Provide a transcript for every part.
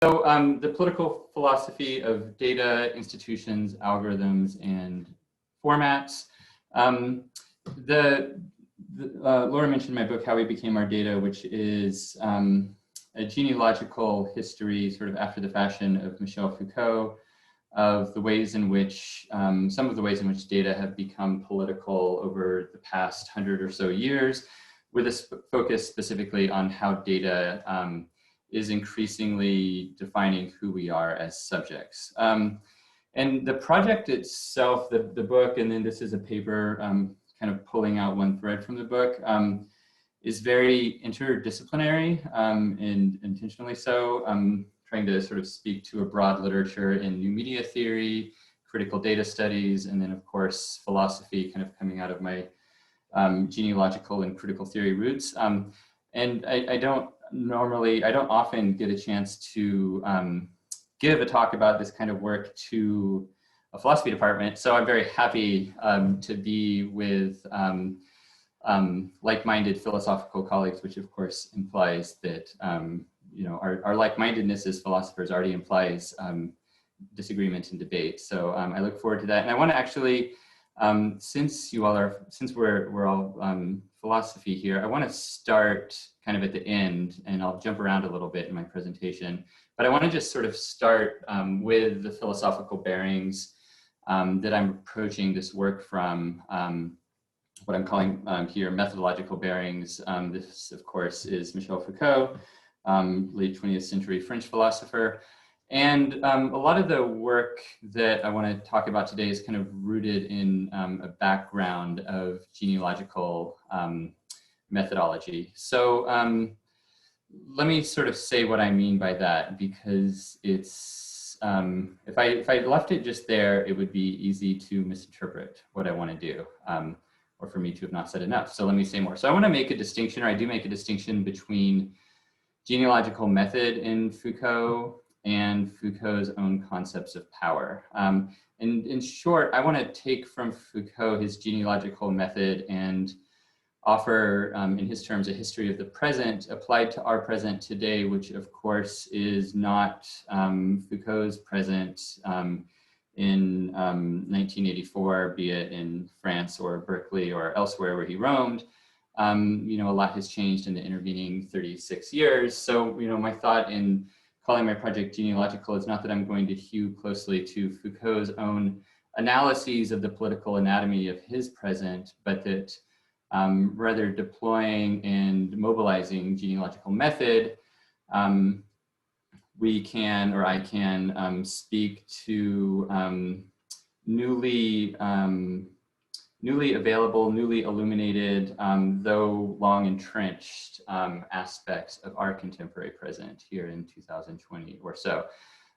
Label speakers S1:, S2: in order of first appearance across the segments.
S1: So the political philosophy of data, institutions, algorithms, and formats. Laura mentioned my book, How We Became Our Data, which is a genealogical history sort of after the fashion of Michel Foucault of the ways in which, some of the ways in which data have become political over the past 100 or so years, with a focus specifically on how data is increasingly defining who we are as subjects. And the project itself, the book, and then this is a paper kind of pulling out one thread from the book, is very interdisciplinary and intentionally so. I'm trying to sort of speak to a broad literature in new media theory, critical data studies, and then of course, philosophy kind of coming out of my genealogical and critical theory roots. And I don't often get a chance to give a talk about this kind of work to a philosophy department. So I'm very happy to be with like-minded philosophical colleagues, which of course implies that you know, our like-mindedness as philosophers already implies disagreement and debate. So I look forward to that. And I want to actually, since we're all philosophy here, I want to start kind of at the end, and I'll jump around a little bit in my presentation, but I want to just sort of start with the philosophical bearings that I'm approaching this work from, what I'm calling here methodological bearings. This, of course, is Michel Foucault, late 20th century French philosopher. And a lot of the work that I want to talk about today is kind of rooted in a background of genealogical methodology. So let me sort of say what I mean by that, because it's, if I left it just there, it would be easy to misinterpret what I want to do, or for me to have not said enough. So let me say more. So I want to make a distinction, or I do make a distinction between genealogical method in Foucault and Foucault's own concepts of power. And in short, I want to take from Foucault his genealogical method and offer, in his terms, a history of the present applied to our present today, which of course is not Foucault's present in 1984, be it in France or Berkeley or elsewhere where he roamed. You know, a lot has changed in the intervening 36 years. So, you know, my thought in calling my project genealogical is not that I'm going to hew closely to Foucault's own analyses of the political anatomy of his present, but that rather deploying and mobilizing genealogical method, we can, or I can, speak to newly available, newly illuminated, though long entrenched aspects of our contemporary present here in 2020 or so.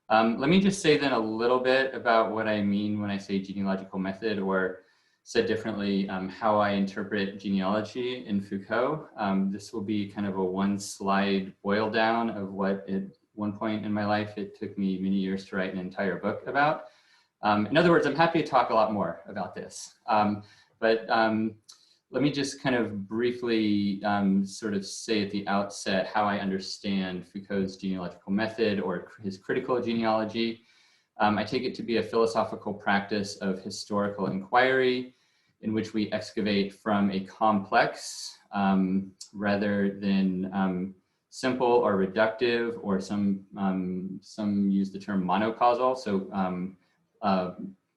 S1: Let me just say then a little bit about what I mean when I say genealogical method, or said differently, how I interpret genealogy in Foucault. This will be kind of a one slide boil down of what at one point in my life, it took me many years to write an entire book about. In other words, I'm happy to talk a lot more about this. But let me just kind of briefly sort of say at the outset how I understand Foucault's genealogical method or his critical genealogy. I take it to be a philosophical practice of historical inquiry in which we excavate from a complex rather than simple or reductive, or some use the term monocausal, so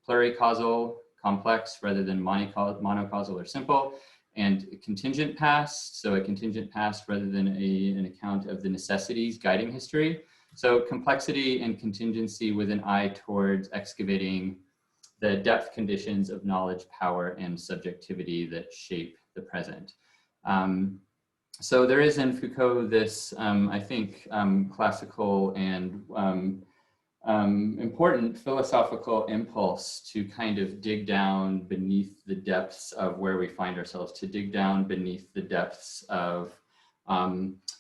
S1: pluricausal complex rather than monocausal or simple, and contingent past, so a contingent past rather than an account of the necessities guiding history. So complexity and contingency with an eye towards excavating the depth conditions of knowledge, power, and subjectivity that shape the present. So there is in Foucault this, I think, classical and important philosophical impulse to kind of dig down beneath the depths of where we find ourselves, to dig down beneath the depths of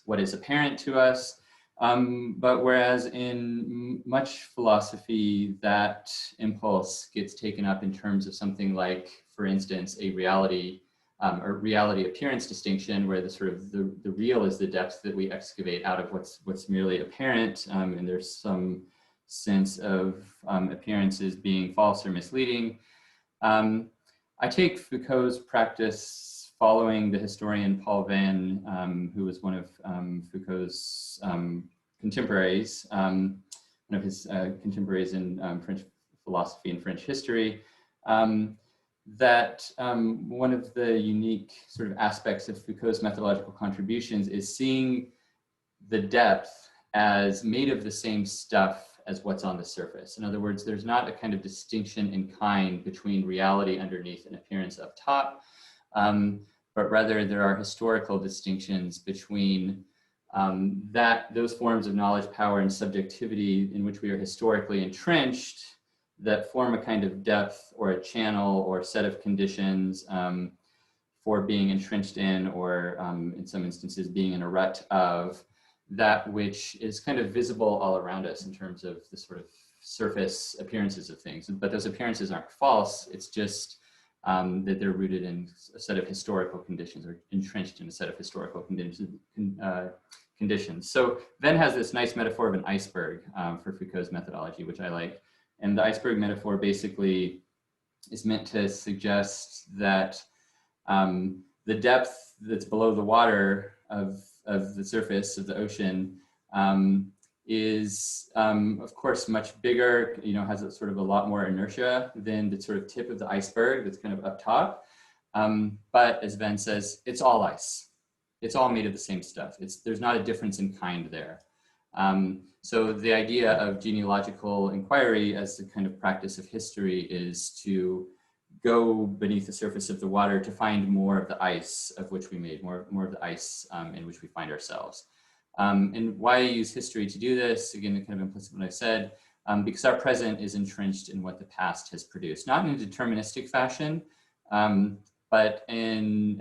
S1: what is apparent to us. But whereas in much philosophy, that impulse gets taken up in terms of something like, for instance, a reality or reality appearance distinction, where the sort of the real is the depth that we excavate out of what's merely apparent, and there's some sense of appearances being false or misleading. I take Foucault's practice following the historian Paul Van, who was one of Foucault's contemporaries, one of his contemporaries in French philosophy and French history, that one of the unique sort of aspects of Foucault's methodological contributions is seeing the depth as made of the same stuff as what's on the surface. In other words, there's not a kind of distinction in kind between reality underneath and appearance up top, but rather there are historical distinctions between those forms of knowledge, power, and subjectivity in which we are historically entrenched that form a kind of depth or a channel or set of conditions for being entrenched in, or in some instances being in a rut of, that which is kind of visible all around us in terms of the sort of surface appearances of things. But those appearances aren't false, it's just that they're rooted in a set of historical conditions, or entrenched in a set of historical conditions. So Venn has this nice metaphor of an iceberg for Foucault's methodology, which I like. And the iceberg metaphor basically is meant to suggest that the depth that's below the water of the surface of the ocean is, of course, much bigger, has a sort of a lot more inertia than the sort of tip of the iceberg that's kind of up top. But as Venn says, it's all ice. It's all made of the same stuff. There's not a difference in kind there. So the idea of genealogical inquiry as the kind of practice of history is to go beneath the surface of the water to find more of the ice of which we made, more of the ice in which we find ourselves. And why I use history to do this, again, kind of implicit what I said, because our present is entrenched in what the past has produced, not in a deterministic fashion, but in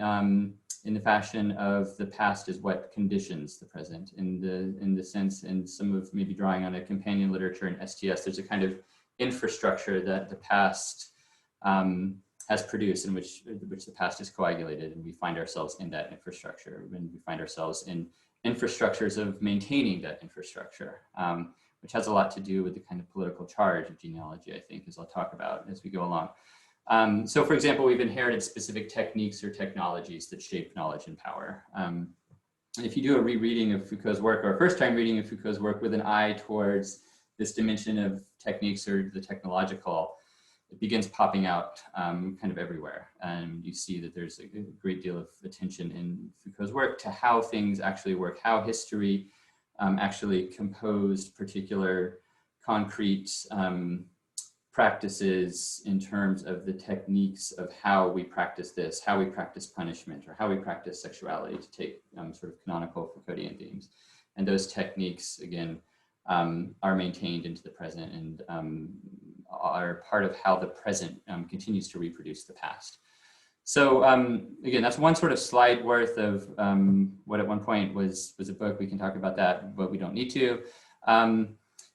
S1: the fashion of the past is what conditions the present, in the sense, and some of maybe drawing on a companion literature in STS, there's a kind of infrastructure that the past has produced, in which the past is coagulated, and we find ourselves in that infrastructure, and we find ourselves in infrastructures of maintaining that infrastructure, which has a lot to do with the kind of political charge of genealogy, I think, as I'll talk about as we go along. So for example, we've inherited specific techniques or technologies that shape knowledge and power. If you do a rereading of Foucault's work, or a first time reading of Foucault's work with an eye towards this dimension of techniques or the technological, it begins popping out kind of everywhere. And you see that there's a great deal of attention in Foucault's work to how things actually work, how history actually composed particular concrete practices in terms of the techniques of how we practice this, how we practice punishment, or how we practice sexuality, to take sort of canonical Foucauldian themes. And those techniques, again, are maintained into the present and are part of how the present continues to reproduce the past. So again, that's one sort of slide worth of what at one point was a book. We can talk about that, but we don't need to.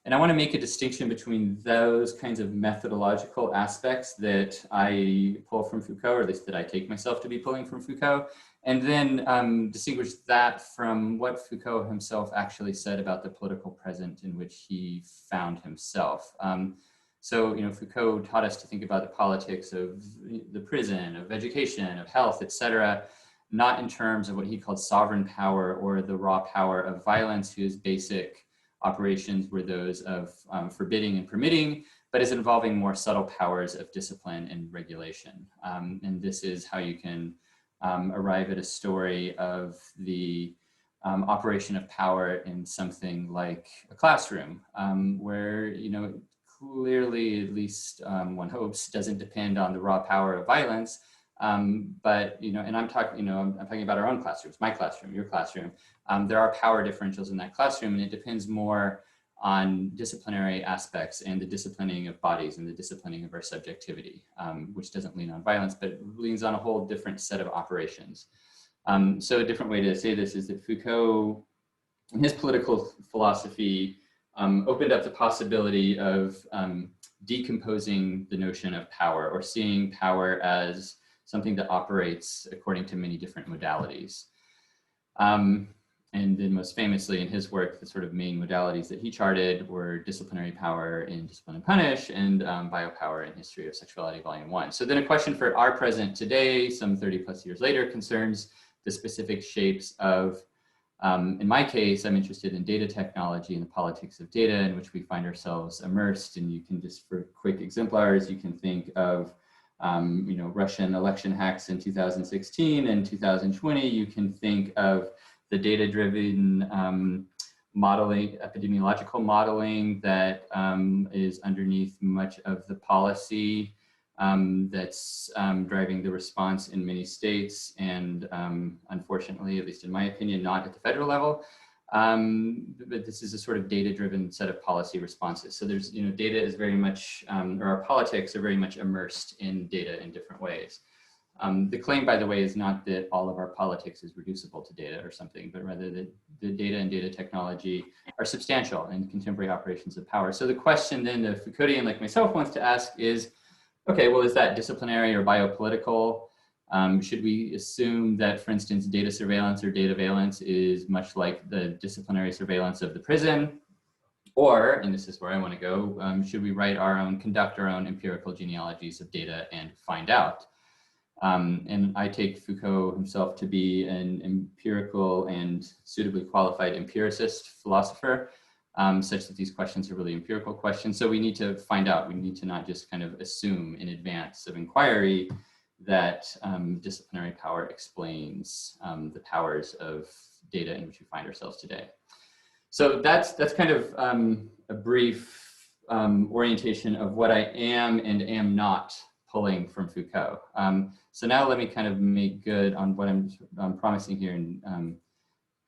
S1: And I want to make a distinction between those kinds of methodological aspects that I pull from Foucault, or at least that I take myself to be pulling from Foucault, and then distinguish that from what Foucault himself actually said about the political present in which he found himself. So, Foucault taught us to think about the politics of the prison, of education, of health, etc., not in terms of what he called sovereign power or the raw power of violence, whose basic operations were those of forbidding and permitting, but as involving more subtle powers of discipline and regulation. And this is how you can arrive at a story of the operation of power in something like a classroom, where, clearly, at least one hopes, doesn't depend on the raw power of violence. But, and I'm talking about our own classrooms, my classroom, your classroom. There are power differentials in that classroom, and it depends more on disciplinary aspects and the disciplining of bodies and the disciplining of our subjectivity, which doesn't lean on violence, but leans on a whole different set of operations. So a different way to say this is that Foucault, in his political philosophy, opened up the possibility of decomposing the notion of power, or seeing power as something that operates according to many different modalities. And then most famously in his work, the sort of main modalities that he charted were disciplinary power in Discipline and Punish, and biopower in History of Sexuality, Volume 1. So then a question for our present today, some 30 plus years later, concerns the specific shapes of, in my case, I'm interested in data technology and the politics of data in which we find ourselves immersed. And you can just, for quick exemplars, you can think of Russian election hacks in 2016 and 2020. You can think of the data-driven modeling, epidemiological modeling that is underneath much of the policy that's driving the response in many states, and unfortunately, at least in my opinion, not at the federal level. But this is a sort of data-driven set of policy responses. So there's, data is very much, or our politics are very much immersed in data in different ways. The claim, by the way, is not that all of our politics is reducible to data or something, but rather that the data and data technology are substantial in contemporary operations of power. So the question then the Foucauldian like myself wants to ask is, okay, well, is that disciplinary or biopolitical? Should we assume that, for instance, data surveillance or data valence is much like the disciplinary surveillance of the prison? Or, and this is where I want to go, should we conduct our own empirical genealogies of data and find out? And I take Foucault himself to be an empirical and suitably qualified empiricist philosopher, such that these questions are really empirical questions. So we need to find out. We need to not just kind of assume in advance of inquiry that disciplinary power explains the powers of data in which we find ourselves today. So that's kind of a brief orientation of what I am and am not pulling from Foucault. So now let me kind of make good on what I'm promising here and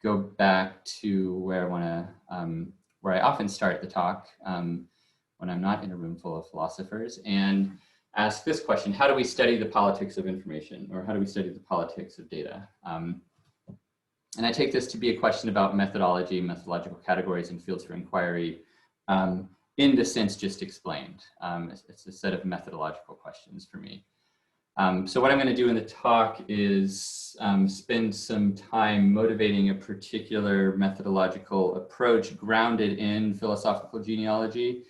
S1: go back to where I want to, where I often start the talk when I'm not in a room full of philosophers, and ask this question: how do we study the politics of information, or how do we study the politics of data? And I take this to be a question about methodology, methodological categories, and fields for inquiry in the sense just explained. It's a set of methodological questions for me. So what I'm going to do in the talk is spend some time motivating a particular methodological approach grounded in philosophical genealogy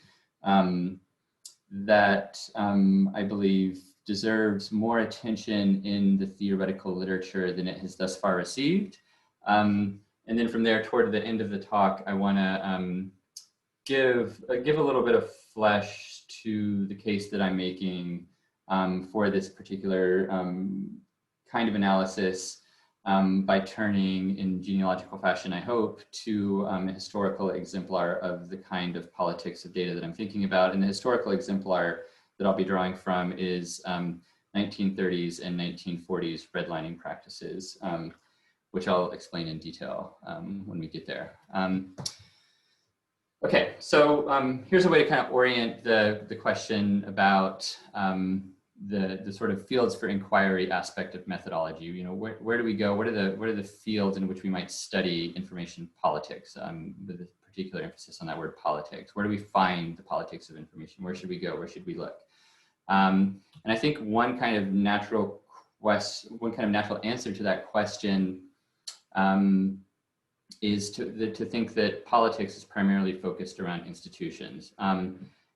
S1: that I believe deserves more attention in the theoretical literature than it has thus far received. And then from there, toward the end of the talk, I want to give a little bit of flesh to the case that I'm making for this particular kind of analysis by turning in genealogical fashion, I hope, to a historical exemplar of the kind of politics of data that I'm thinking about. And the historical exemplar that I'll be drawing from is 1930s and 1940s redlining practices, which I'll explain in detail when we get there. Okay, so here's a way to kind of orient the question about the sort of fields for inquiry aspect of methodology. Where do we go? What are the fields in which we might study information politics, with a particular emphasis on that word politics? Where do we find the politics of information? Where should we go? Where should we look? And I think one kind of natural answer to that question is to think that politics is primarily focused around institutions.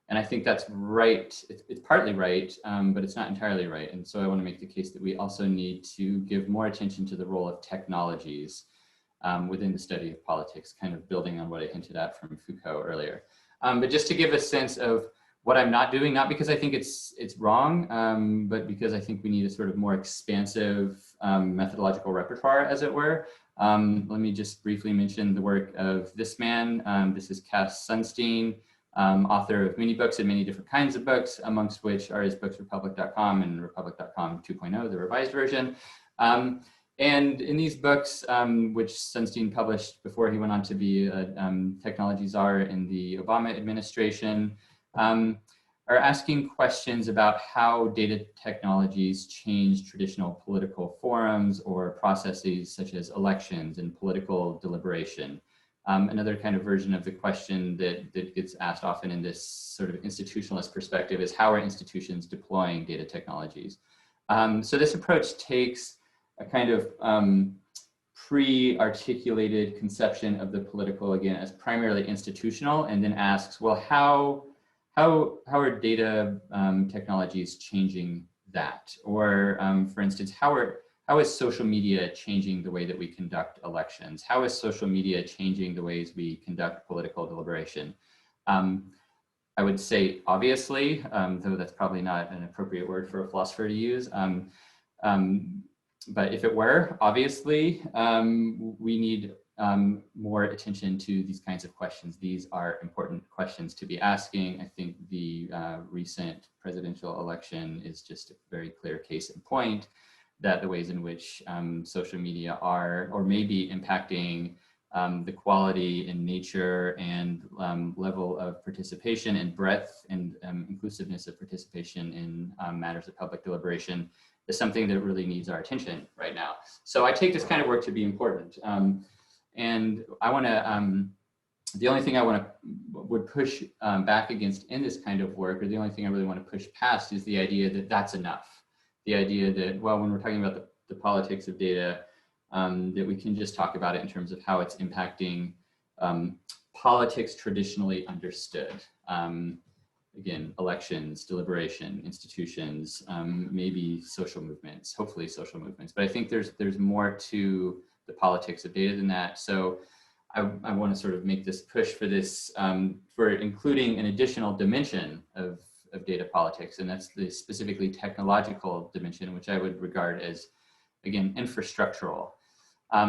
S1: And I think that's right. It's partly right, but it's not entirely right. And so I want to make the case that we also need to give more attention to the role of technologies within the study of politics, kind of building on what I hinted at from Foucault earlier. But just to give a sense of what I'm not doing, not because I think it's wrong, but because I think we need a sort of more expansive methodological repertoire, as it were. Let me just briefly mention the work of this man. This is Cass Sunstein, author of many books and many different kinds of books, amongst which are his books Republic.com and Republic.com 2.0, the revised version. And in these books, which Sunstein published before he went on to be a technology czar in the Obama administration, are asking questions about how data technologies change traditional political forums or processes such as elections and political deliberation. Another kind of version of the question that gets asked often in this sort of institutionalist perspective is, how are institutions deploying data technologies? So this approach takes a kind of pre-articulated conception of the political, again, as primarily institutional, and then asks, well, how are data technologies changing that? Or for instance, how is social media changing the way that we conduct elections? How is social media changing the ways we conduct political deliberation? I would say, obviously, though that's probably not an appropriate word for a philosopher to use. But if it were, obviously, we need more attention to these kinds of questions. These are important questions to be asking. I think the recent presidential election is just a very clear case in point that the ways in which social media are or may be impacting the quality and nature and level of participation and breadth and inclusiveness of participation in matters of public deliberation is something that really needs our attention right now. So I take this kind of work to be important. And I want to, the only thing I would push back against in this kind of work, or the only thing I really want to push past, is the idea that that's enough. The idea that, well, when we're talking about the politics of data, that we can just talk about it in terms of how it's impacting politics traditionally understood. Again, elections, deliberation, institutions, maybe social movements, hopefully social movements. But I think there's more to the politics of data than that. So I want to sort of make this push for this, for including an additional dimension of data politics, and that's the specifically technological dimension, which I would regard as, again, infrastructural.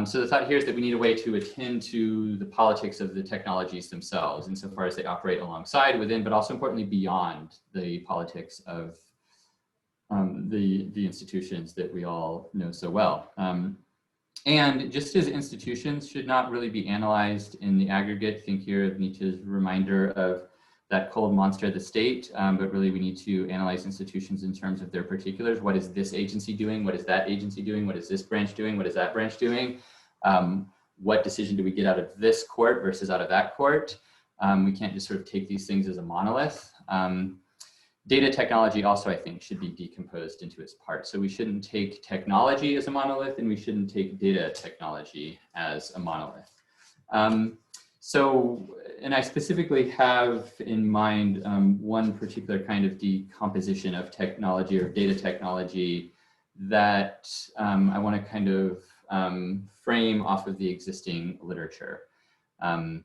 S1: So the thought here is that we need a way to attend to the politics of the technologies themselves, insofar as they operate alongside, within, but also importantly beyond the politics of the institutions that we all know so well. And just as institutions should not really be analyzed in the aggregate, think here of Nietzsche's reminder of that cold monster, the state, but really we need to analyze institutions in terms of their particulars. What is this agency doing? What is that agency doing? What is this branch doing? What is that branch doing? What decision do we get out of this court versus out of that court? We can't just sort of take these things as a monolith. Data technology also, I think, should be decomposed into its parts. So we shouldn't take technology as a monolith, and we shouldn't take data technology as a monolith. And I specifically have in mind one particular kind of decomposition of technology or data technology that I want to kind of frame off of the existing literature. A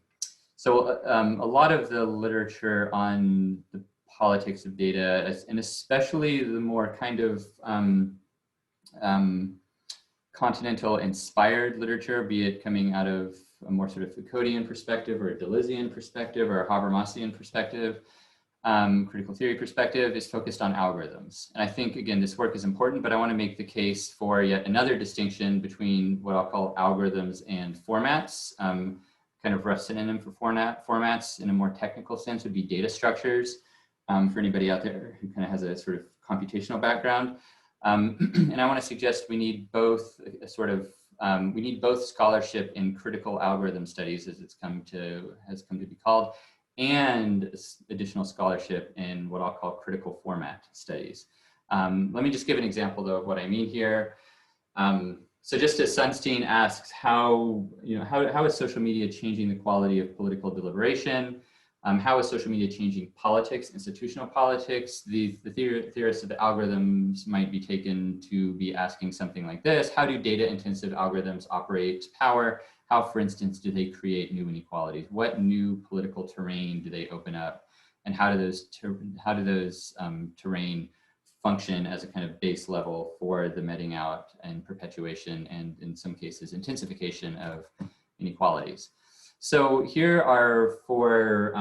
S1: lot of the literature on the politics of data, and especially the more kind of continental inspired literature, be it coming out of a more sort of Foucauldian perspective or a Deleuzian perspective or a Habermasian perspective, critical theory perspective, is focused on algorithms. And I think, again, this work is important, but I want to make the case for yet another distinction between what I'll call algorithms and formats. Kind of rough synonym for formats in a more technical sense would be data structures, for anybody out there who kind of has a sort of computational background. And I want to suggest we need both we need both scholarship in critical algorithm studies, as has come to be called, and additional scholarship in what I'll call critical format studies. Let me just give an example though of what I mean here. So just as Sunstein asks, how is social media changing the quality of political deliberation? How is social media changing politics, institutional politics? The theorists of the algorithms might be taken to be asking something like this: how do data-intensive algorithms operate power? How, for instance, do they create new inequalities? What new political terrain do they open up? And how do those terrain function as a kind of base level for the meting out and perpetuation and, in some cases, intensification of inequalities? So here are four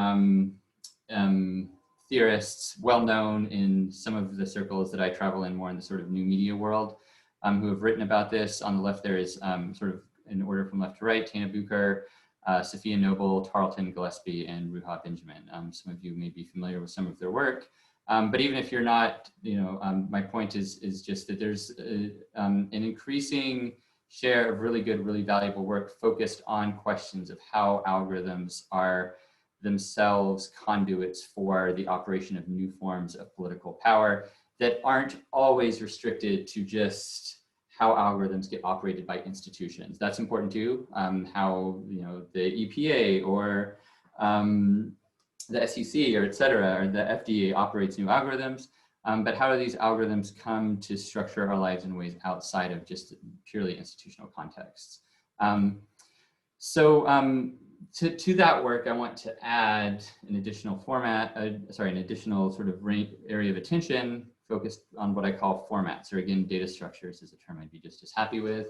S1: theorists well known in some of the circles that I travel in, more in the sort of new media world, who have written about this. On the left there is sort of in order from left to right: Tana Bucher, Sophia Noble, Tarleton Gillespie, and Ruha Benjamin. Some of you may be familiar with some of their work. But even if you're not, my point is just that there's an increasing share of really good, really valuable work focused on questions of how algorithms are themselves conduits for the operation of new forms of political power. that aren't always restricted to just how algorithms get operated by institutions. That's important too. How, you know, the EPA or the SEC or et cetera, or the FDA operates new algorithms. But how do these algorithms come to structure our lives in ways outside of just purely institutional contexts? To that work, I want to add an additional format, an additional sort of area of attention focused on what I call formats, or again, data structures is a term I'd be just as happy with.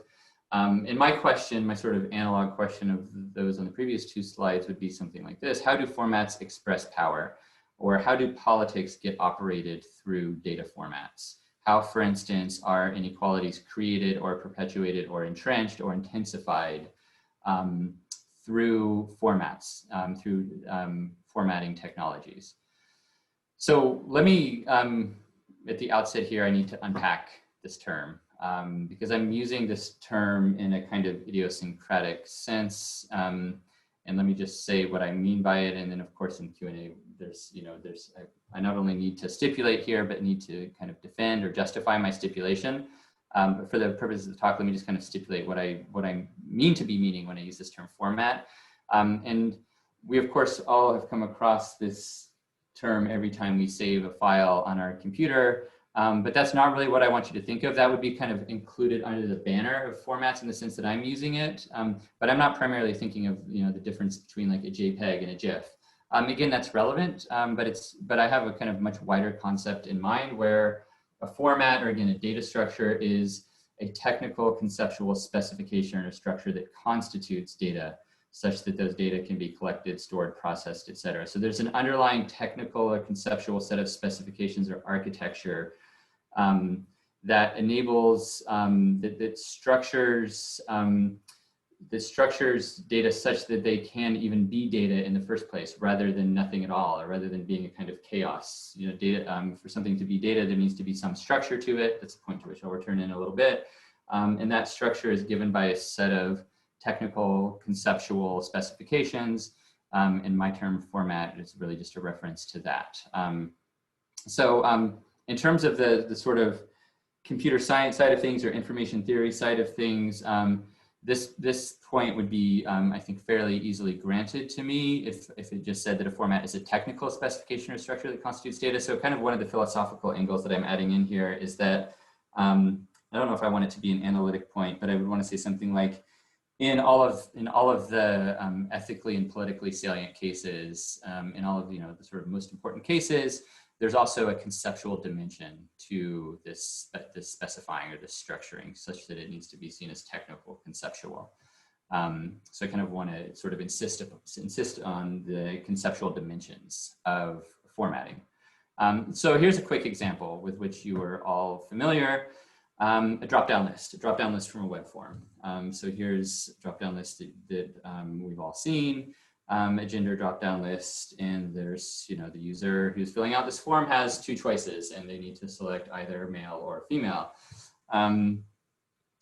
S1: And my question, my sort of analog question of those on the previous two slides would be something like this: how do formats express power? Or how do politics get operated through data formats? How, for instance, are inequalities created or perpetuated or entrenched or intensified through formats, through formatting technologies? So let me, at the outset here, I need to unpack this term because I'm using this term in a kind of idiosyncratic sense. And let me just say what I mean by it. And then of course in Q&A, I not only need to stipulate here, but need to kind of defend or justify my stipulation. But for the purposes of the talk, let me just kind of stipulate what I mean to be meaning when I use this term format. And we of course all have come across this term every time we save a file on our computer. But that's not really what I want you to think of. That would be kind of included under the banner of formats in the sense that I'm using it. But I'm not primarily thinking of, you know, the difference between like a JPEG and a GIF. Again, that's relevant, but I have a kind of much wider concept in mind where a format, or again, a data structure, is a technical conceptual specification or structure that constitutes data such that those data can be collected, stored, processed, et cetera. So there's an underlying technical or conceptual set of specifications or architecture that enables, that structures data such that they can even be data in the first place, rather than nothing at all, or rather than being a kind of chaos. You know, data, for something to be data, there needs to be some structure to it. That's the point to which I'll return in a little bit. And that structure is given by a set of technical conceptual specifications. And my term format is really just a reference to that. In terms of the sort of computer science side of things or information theory side of things, this point would be, I think, fairly easily granted to me if it just said that a format is a technical specification or structure that constitutes data. So kind of one of the philosophical angles that I'm adding in here is that, I don't know if I want it to be an analytic point, but I would want to say something like, in all of the ethically and politically salient cases, in all of the sort of most important cases, there's also a conceptual dimension to this specifying or this structuring, such that it needs to be seen as technical conceptual. So I kind of want to sort of insist on the conceptual dimensions of formatting. So here's a quick example with which you are all familiar. A drop-down list from a web form. So here's a drop-down list that we've all seen, a gender drop-down list, and there's, the user who's filling out this form has two choices, and they need to select either male or female.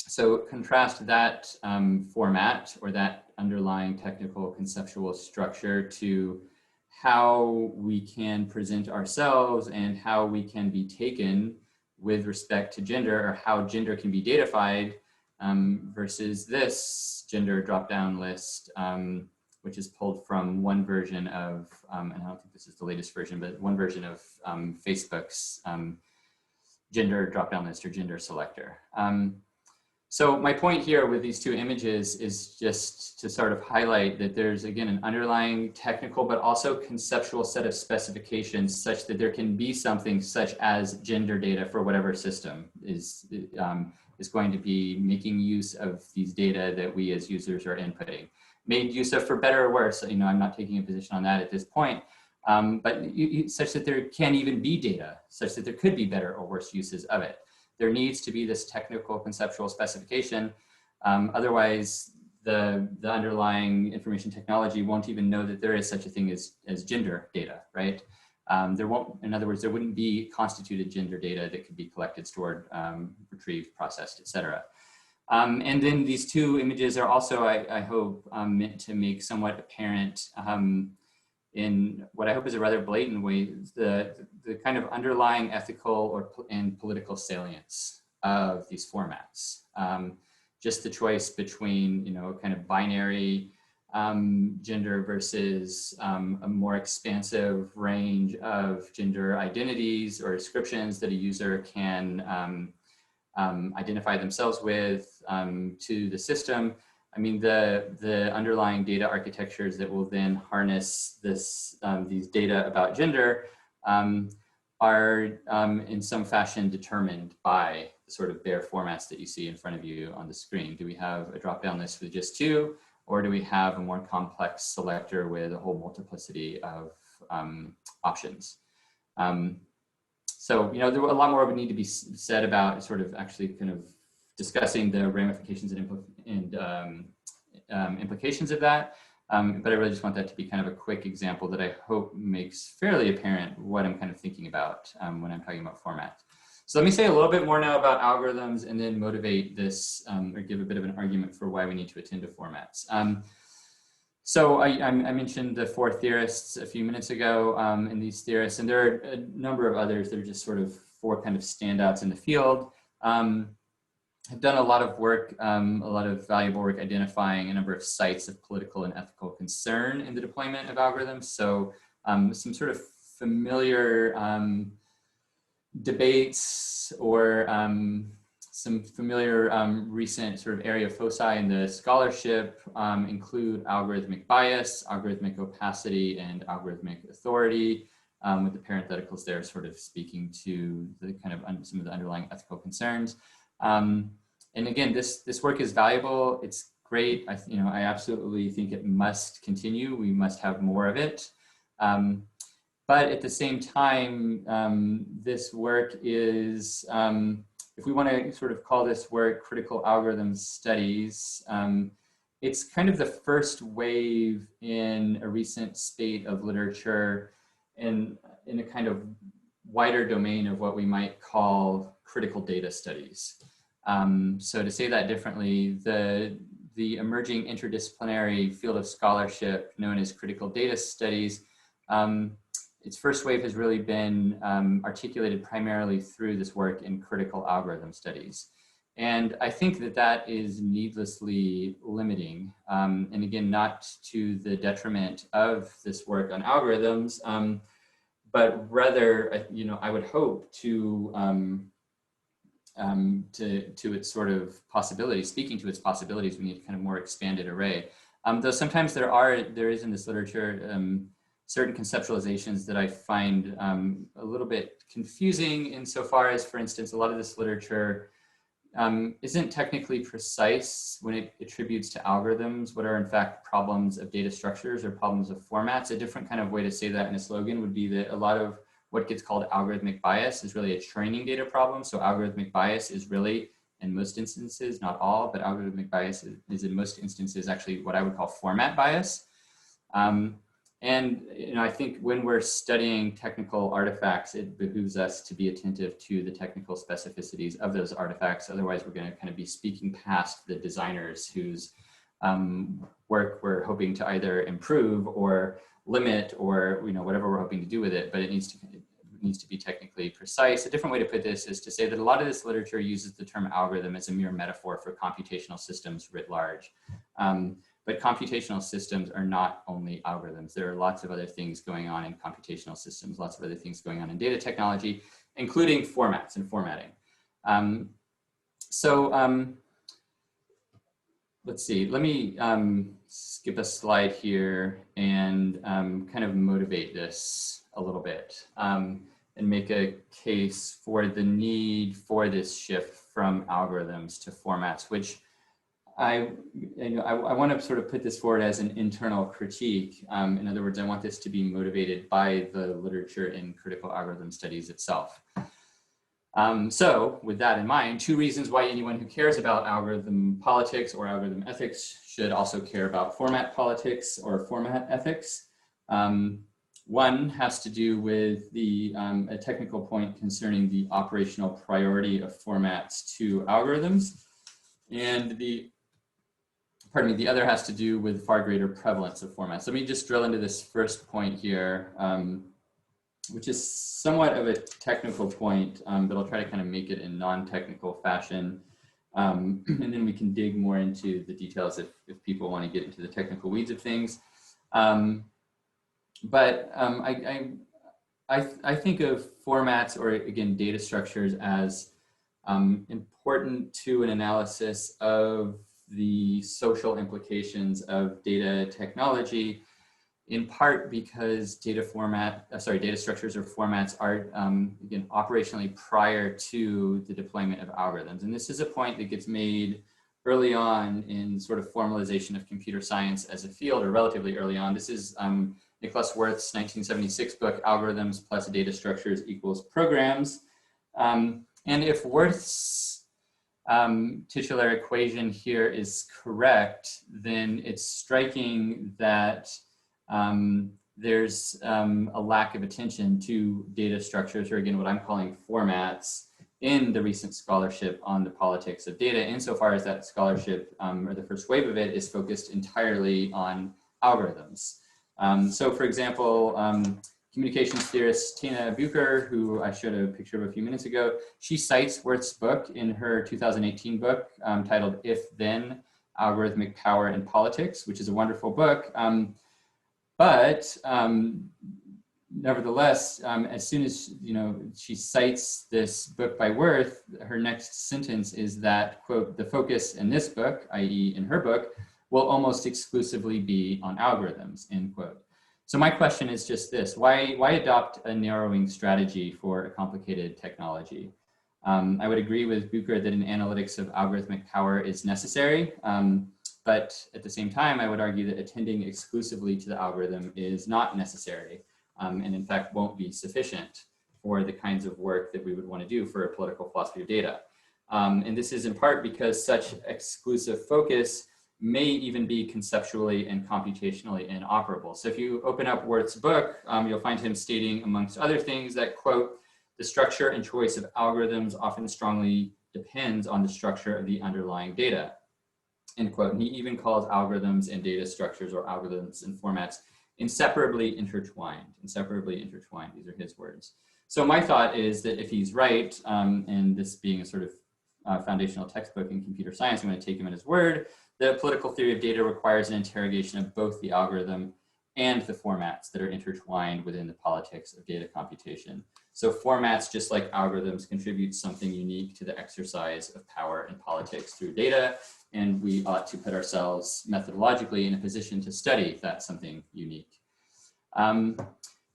S1: So contrast that format or that underlying technical conceptual structure to how we can present ourselves and how we can be taken with respect to gender, or how gender can be datafied, versus this gender drop-down list, which is pulled from one version of, and I don't think this is the latest version, but one version of Facebook's gender drop-down list or gender selector. So my point here with these two images is just to sort of highlight that there's, again, an underlying technical but also conceptual set of specifications such that there can be something such as gender data for whatever system is going to be making use of these data that we as users are inputting. Made use of for better or worse, I'm not taking a position on that at this point, but such that there can even be data, such that there could be better or worse uses of it. There needs to be this technical conceptual specification. Otherwise, the underlying information technology won't even know that there is such a thing as gender data, right? In other words, there wouldn't be constituted gender data that could be collected, stored, retrieved, processed, et cetera. And then these two images are also, I hope, meant to make somewhat apparent in what I hope is a rather blatant way, the kind of underlying ethical and political salience of these formats. Just the choice between, kind of binary gender versus a more expansive range of gender identities or descriptions that a user can identify themselves with to the system. I mean, the underlying data architectures that will then harness these data about gender are in some fashion determined by the sort of bare formats that you see in front of you on the screen. Do we have a drop-down list with just 2, or do we have a more complex selector with a whole multiplicity of options? So, there a lot more would need to be said about sort of actually kind of discussing the ramifications and implications of that. But I really just want that to be kind of a quick example that I hope makes fairly apparent what I'm kind of thinking about when I'm talking about formats. So let me say a little bit more now about algorithms and then motivate this or give a bit of an argument for why we need to attend to formats. So I mentioned the 4 theorists a few minutes ago in these theorists, and there are a number of others that are just sort of 4 kind of standouts in the field. I've done a lot of work, a lot of valuable work identifying a number of sites of political and ethical concern in the deployment of algorithms. So some sort of familiar debates or some familiar recent sort of area of foci in the scholarship include algorithmic bias, algorithmic opacity, and algorithmic authority, with the parentheticals there sort of speaking to the kind of some of the underlying ethical concerns. And again, this work is valuable. It's great. I absolutely think it must continue. We must have more of it. But at the same time, this work is, if we want to sort of call this work critical algorithm studies, it's kind of the first wave in a recent spate of literature in a kind of wider domain of what we might call critical data studies. So to say that differently, the emerging interdisciplinary field of scholarship known as critical data studies, its first wave has really been articulated primarily through this work in critical algorithm studies. And I think that that is needlessly limiting, and again, not to the detriment of this work on algorithms, but rather, I would hope to its sort of possibilities, speaking to its possibilities, we need a kind of more expanded array. Though sometimes there is in this literature certain conceptualizations that I find a little bit confusing insofar as, for instance, a lot of this literature isn't technically precise when it attributes to algorithms what are in fact problems of data structures or problems of formats. A different kind of way to say that in a slogan would be that a lot of what gets called algorithmic bias is really a training data problem. So algorithmic bias is really, in most instances, not all, but algorithmic bias is in most instances actually what I would call format bias. And I think when we're studying technical artifacts, it behooves us to be attentive to the technical specificities of those artifacts. Otherwise, we're going to kind of be speaking past the designers whose work we're hoping to either improve or limit, or whatever we're hoping to do with it. But it needs to be technically precise. A different way to put this is to say that a lot of this literature uses the term algorithm as a mere metaphor for computational systems writ large. But computational systems are not only algorithms. There are lots of other things going on in computational systems, lots of other things going on in data technology, including formats and formatting. Let's see, let me skip a slide here and kind of motivate this a little bit and make a case for the need for this shift from algorithms to formats, which I want to sort of put this forward as an internal critique. In other words, I want this to be motivated by the literature in critical algorithm studies itself. So with that in mind, 2 reasons why anyone who cares about algorithm politics or algorithm ethics should also care about format politics or format ethics. One has to do with a technical point concerning the operational priority of formats to algorithms. And the pardon me, the other has to do with far greater prevalence of formats. Let me just drill into this first point here, which is somewhat of a technical point, but I'll try to kind of make it in non-technical fashion. And then we can dig more into the details if people want to get into the technical weeds of things. I think of formats, or again, data structures, as important to an analysis of the social implications of data technology, in part because data structures or formats are, again, operationally prior to the deployment of algorithms. And this is a point that gets made early on in sort of formalization of computer science as a field, or relatively early on. This is Nicholas Wirth's 1976 book, Algorithms plus Data Structures equals Programs. And if Wirth's titular equation here is correct, then it's striking that there's a lack of attention to data structures, or again, what I'm calling formats, in the recent scholarship on the politics of data, insofar as that scholarship, or the first wave of it, is focused entirely on algorithms. So for example, communications theorist Tina Bucher, who I showed a picture of a few minutes ago, she cites Wirth's book in her 2018 book titled If Then, Algorithmic Power and Politics, which is a wonderful book. Nevertheless, as soon as she cites this book by Wirth, her next sentence is that, quote, the focus in this book, i.e. in her book, will almost exclusively be on algorithms, end quote. So my question is just this: why adopt a narrowing strategy for a complicated technology? I would agree with Bucher that an analytics of algorithmic power is necessary, but at the same time, I would argue that attending exclusively to the algorithm is not necessary, and in fact won't be sufficient for the kinds of work that we would want to do for a political philosophy of data. And this is in part because such exclusive focus may even be conceptually and computationally inoperable. So if you open up Wirth's book, you'll find him stating, amongst other things, that, quote, the structure and choice of algorithms often strongly depends on the structure of the underlying data, end quote. And he even calls algorithms and data structures, or algorithms and formats, inseparably intertwined. These are his words. So my thought is that if he's right, and this being a sort of foundational textbook in computer science, I'm going to take him at his word. The political theory of data requires an interrogation of both the algorithm and the formats that are intertwined within the politics of data computation. So formats, just like algorithms, contribute something unique to the exercise of power and politics through data, and we ought to put ourselves methodologically in a position to study that something unique.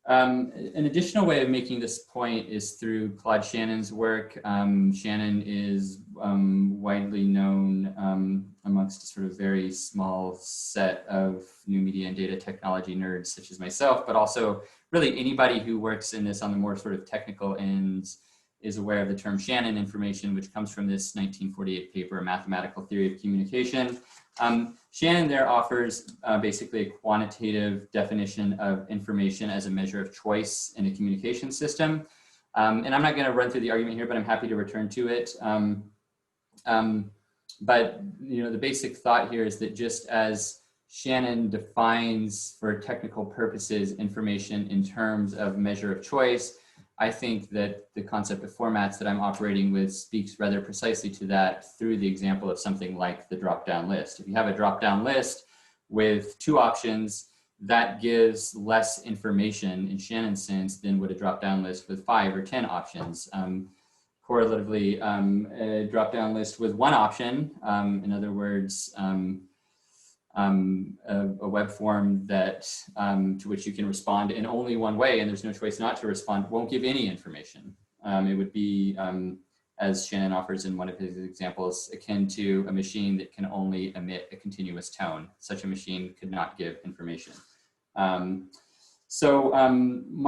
S1: An additional way of making this point is through Claude Shannon's work. Shannon is widely known amongst a sort of very small set of new media and data technology nerds such as myself, but also really anybody who works in this on the more sort of technical ends is aware of the term Shannon information, which comes from this 1948 paper, A Mathematical Theory of Communication. Shannon there offers basically a quantitative definition of information as a measure of choice in a communication system. And I'm not going to run through the argument here, but I'm happy to return to it. But the basic thought here is that just as Shannon defines for technical purposes information in terms of measure of choice, I think that the concept of formats that I'm operating with speaks rather precisely to that through the example of something like the drop-down list. If you have a drop-down list with 2 options, that gives less information in Shannon's sense than would a drop-down list with 5 or 10 options. Correlatively, a drop-down list with 1 option, in other words, a web form that to which you can respond in only one way, and there's no choice not to respond, won't give any information. It would be, as Shannon offers in one of his examples, akin to a machine that can only emit a continuous tone. Such a machine could not give information. My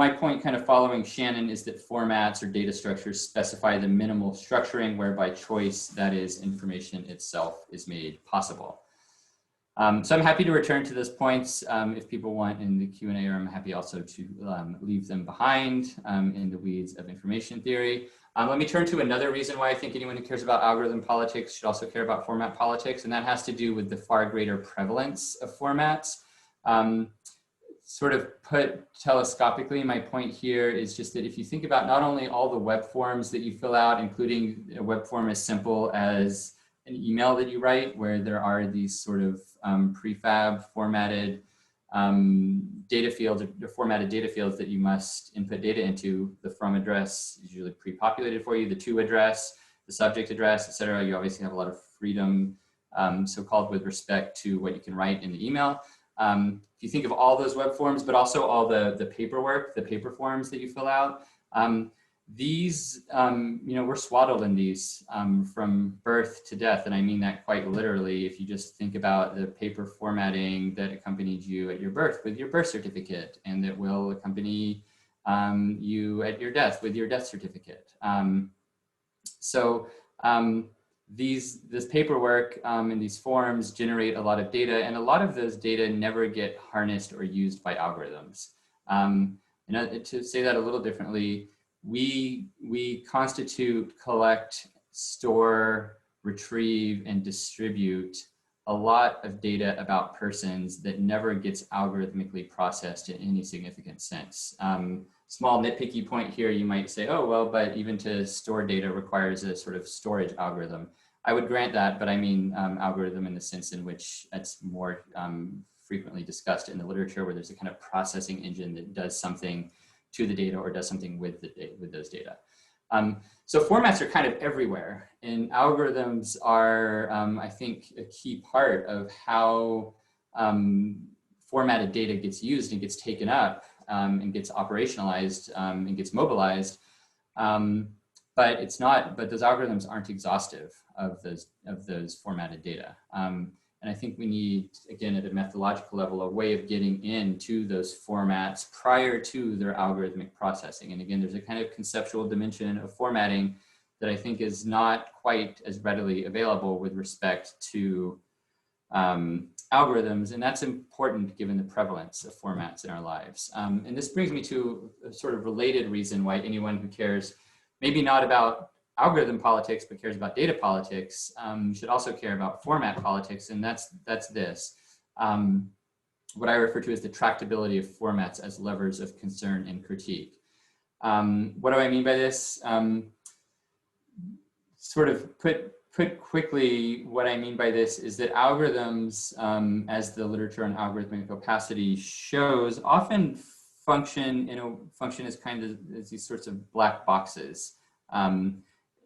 S1: point, kind of following Shannon, is that formats or data structures specify the minimal structuring whereby choice, that is, information itself, is made possible. So I'm happy to return to those points if people want in the Q&A, or I'm happy also to leave them behind in the weeds of information theory. Let me turn to another reason why I think anyone who cares about algorithm politics should also care about format politics, and that has to do with the far greater prevalence of formats. Sort of put telescopically, my point here is just that if you think about not only all the web forms that you fill out, including a web form as simple as an email that you write, where there are these sort of prefab formatted data fields, or formatted data fields that you must input data into. The from address is usually pre-populated for you, the to address, the subject address, etc. You obviously have a lot of freedom, so-called, with respect to what you can write in the email. If you think of all those web forms, but also all the paperwork, the paper forms that you fill out, these, we're swaddled in these from birth to death. And I mean that quite literally. If you just think about the paper formatting that accompanied you at your birth with your birth certificate, and that will accompany you at your death with your death certificate. This paperwork and these forms generate a lot of data, and a lot of those data never get harnessed or used by algorithms. And to say that a little differently, we constitute, collect, store, retrieve, and distribute a lot of data about persons that never gets algorithmically processed in any significant sense. Small nitpicky point here, you might say, oh, well, but even to store data requires a sort of storage algorithm. I would grant that, but I mean algorithm in the sense in which it's more frequently discussed in the literature, where there's a kind of processing engine that does something to the data or does something with those data. So formats are kind of everywhere, and algorithms are, I think, a key part of how formatted data gets used and gets taken up and gets operationalized and gets mobilized. But those algorithms aren't exhaustive of those formatted data. And I think we need, again, at a methodological level, a way of getting into those formats prior to their algorithmic processing. And again, there's a kind of conceptual dimension of formatting that I think is not quite as readily available with respect to algorithms. And that's important given the prevalence of formats in our lives. And this brings me to a sort of related reason why anyone who cares maybe not about algorithm politics, but cares about data politics, should also care about format politics, and that's this. What I refer to as the tractability of formats as levers of concern and critique. What do I mean by this? Sort of put quickly, what I mean by this is that algorithms, as the literature on algorithmic opacity shows, often function as kind of as these sorts of black boxes.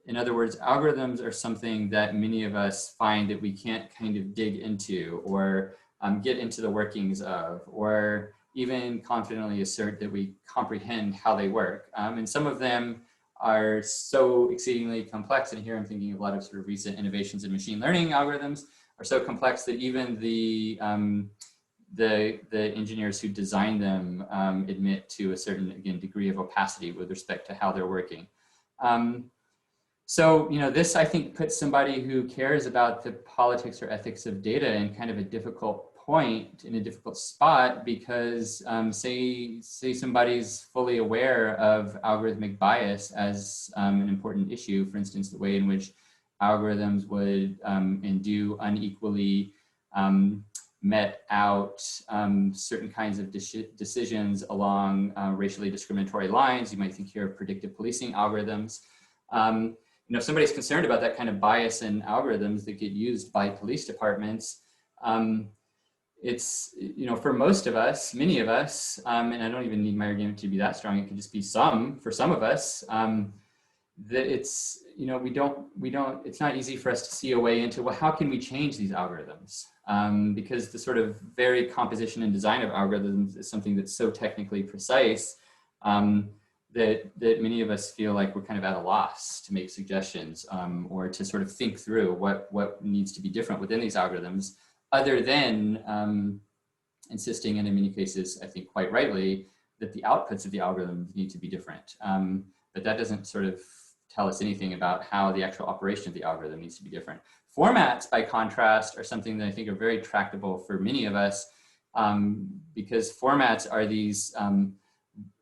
S1: In other words, algorithms are something that many of us find that we can't kind of dig into or get into the workings of, or even confidently assert that we comprehend how they work. And some of them are so exceedingly complex, and here I'm thinking of a lot of sort of recent innovations in machine learning algorithms are so complex that even the engineers who design them admit to a certain, again, degree of opacity with respect to how they're working. So, this, I think, puts somebody who cares about the politics or ethics of data in kind of a difficult point, in a difficult spot, because say somebody's fully aware of algorithmic bias as an important issue, for instance, the way in which algorithms would and do unequally met out certain kinds of decisions along racially discriminatory lines. You might think here of predictive policing algorithms. If somebody's concerned about that kind of bias in algorithms that get used by police departments, it's, for most of us, many of us, and I don't even need my argument to be that strong, it could just be for some of us, that it's, it's not easy for us to see a way into, well, how can we change these algorithms? Because the sort of very composition and design of algorithms is something that's so technically precise that many of us feel like we're kind of at a loss to make suggestions or to sort of think through what needs to be different within these algorithms, other than insisting, and in many cases, I think quite rightly, that the outputs of the algorithms need to be different. But that doesn't sort of tell us anything about how the actual operation of the algorithm needs to be different. Formats, by contrast, are something that I think are very tractable for many of us, because formats are these,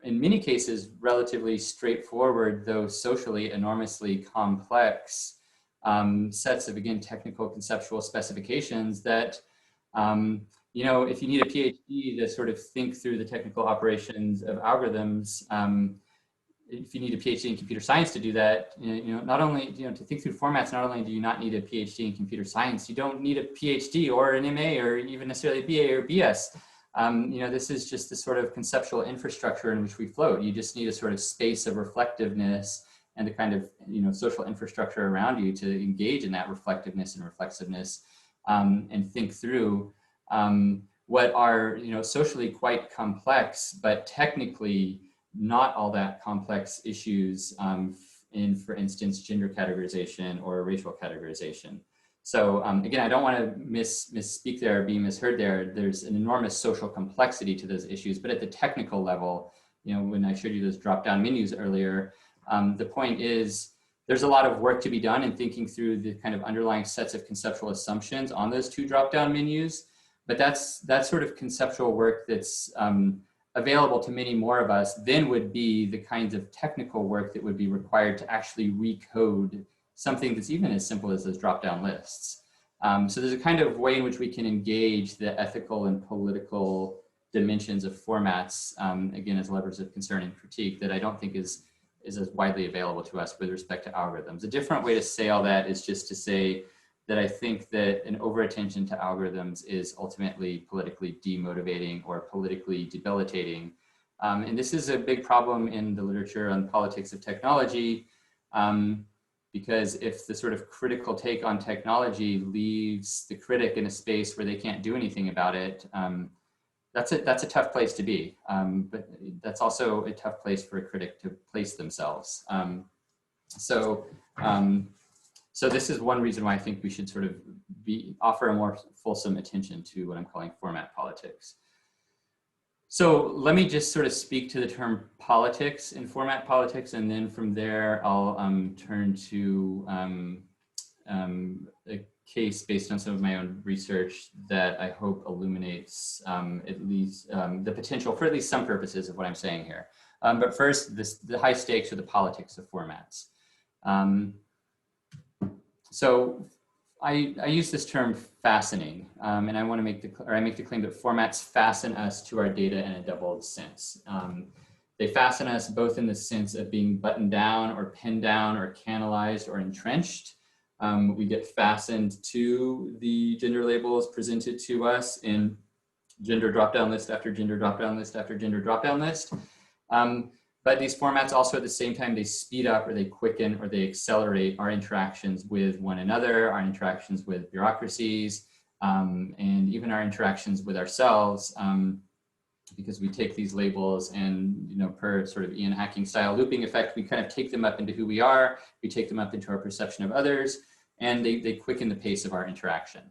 S1: in many cases, relatively straightforward, though socially enormously complex sets of, again, technical conceptual specifications that, you know, if you need a PhD to sort of think through the technical operations of algorithms, if you need a PhD in computer science to do that, you know, not only, you know, to think through formats, not only do you not need a PhD in computer science, you don't need a PhD or an MA or even necessarily a BA or BS. You know, this is just the sort of conceptual infrastructure in which we float. You just need a sort of space of reflectiveness and the kind of, you know, social infrastructure around you to engage in that reflectiveness and reflexiveness, and think through what are, you know, socially quite complex, but technically not all that complex issues in, for instance, gender categorization or racial categorization. So again, I don't want to misspeak there or be misheard there. There's an enormous social complexity to those issues, but at the technical level, you know, when I showed you those drop-down menus earlier, the point is there's a lot of work to be done in thinking through the kind of underlying sets of conceptual assumptions on those two drop-down menus. But that's sort of conceptual work that's available to many more of us than would be the kinds of technical work that would be required to actually recode something that's even as simple as those drop-down lists. So there's a kind of way in which we can engage the ethical and political dimensions of formats, again, as levers of concern and critique, that I don't think is as widely available to us with respect to algorithms. A different way to say all that is just to say that I think that an over-attention to algorithms is ultimately politically demotivating or politically debilitating. And this is a big problem in the literature on politics of technology, because if the sort of critical take on technology leaves the critic in a space where they can't do anything about it, that's a tough place to be. But that's also a tough place for a critic to place themselves. So this is one reason why I think we should sort of offer a more fulsome attention to what I'm calling format politics. So let me just sort of speak to the term politics and format politics, and then from there I'll turn to a case based on some of my own research that I hope illuminates at least the potential for at least some purposes of what I'm saying here. But first, the high stakes or the politics of formats. So I use this term fastening, and I want to make the claim that formats fasten us to our data in a double sense. They fasten us both in the sense of being buttoned down or pinned down or canalized or entrenched. We get fastened to the gender labels presented to us in gender dropdown list after gender dropdown list after gender dropdown list. But these formats also at the same time, they speed up or they quicken or they accelerate our interactions with one another, our interactions with bureaucracies, and even our interactions with ourselves, because we take these labels and, you know, per sort of Ian Hacking style looping effect, we kind of take them up into who we are, we take them up into our perception of others, and they quicken the pace of our interaction.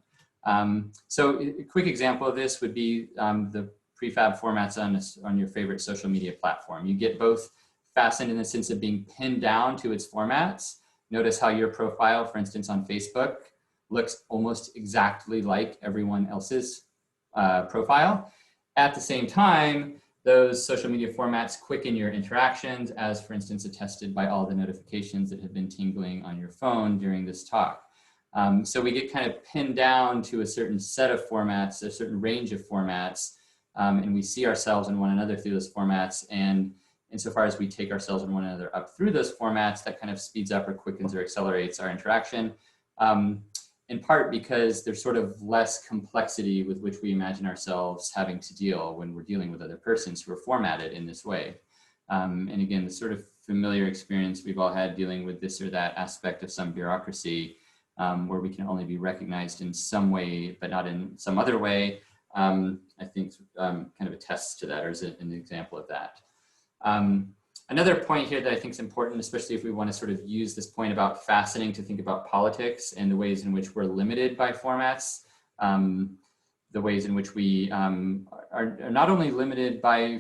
S1: So a quick example of this would be the prefab formats on your favorite social media platform. You get both fastened in the sense of being pinned down to its formats. Notice how your profile, for instance, on Facebook, looks almost exactly like everyone else's profile. At the same time, those social media formats quicken your interactions, as for instance attested by all the notifications that have been tingling on your phone during this talk. So we get kind of pinned down to a certain set of formats, a certain range of formats, and we see ourselves and one another through those formats. And insofar as we take ourselves and one another up through those formats, that kind of speeds up or quickens or accelerates our interaction, in part because there's sort of less complexity with which we imagine ourselves having to deal when we're dealing with other persons who are formatted in this way. And again, the sort of familiar experience we've all had dealing with this or that aspect of some bureaucracy, where we can only be recognized in some way, but not in some other way, I think kind of attests to that, or is an example of that. Another point here that I think is important, especially if we want to sort of use this point about fastening to think about politics and the ways in which we're limited by formats, the ways in which we are not only limited by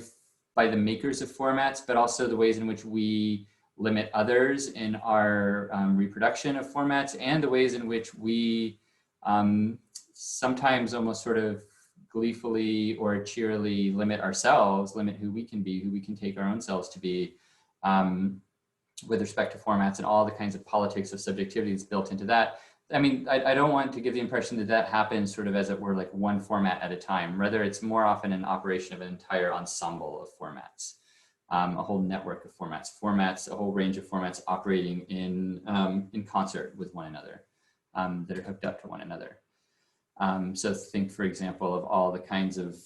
S1: the makers of formats, but also the ways in which we limit others in our reproduction of formats, and the ways in which we sometimes almost sort of gleefully or cheerily limit ourselves, limit who we can be, who we can take our own selves to be, with respect to formats and all the kinds of politics of subjectivity that's built into that. I mean, I don't want to give the impression that that happens sort of as it were like one format at a time. Rather, it's more often an operation of an entire ensemble of formats, a whole network of formats, a whole range of formats operating in concert with one another, that are hooked up to one another. So think, for example, of all the kinds of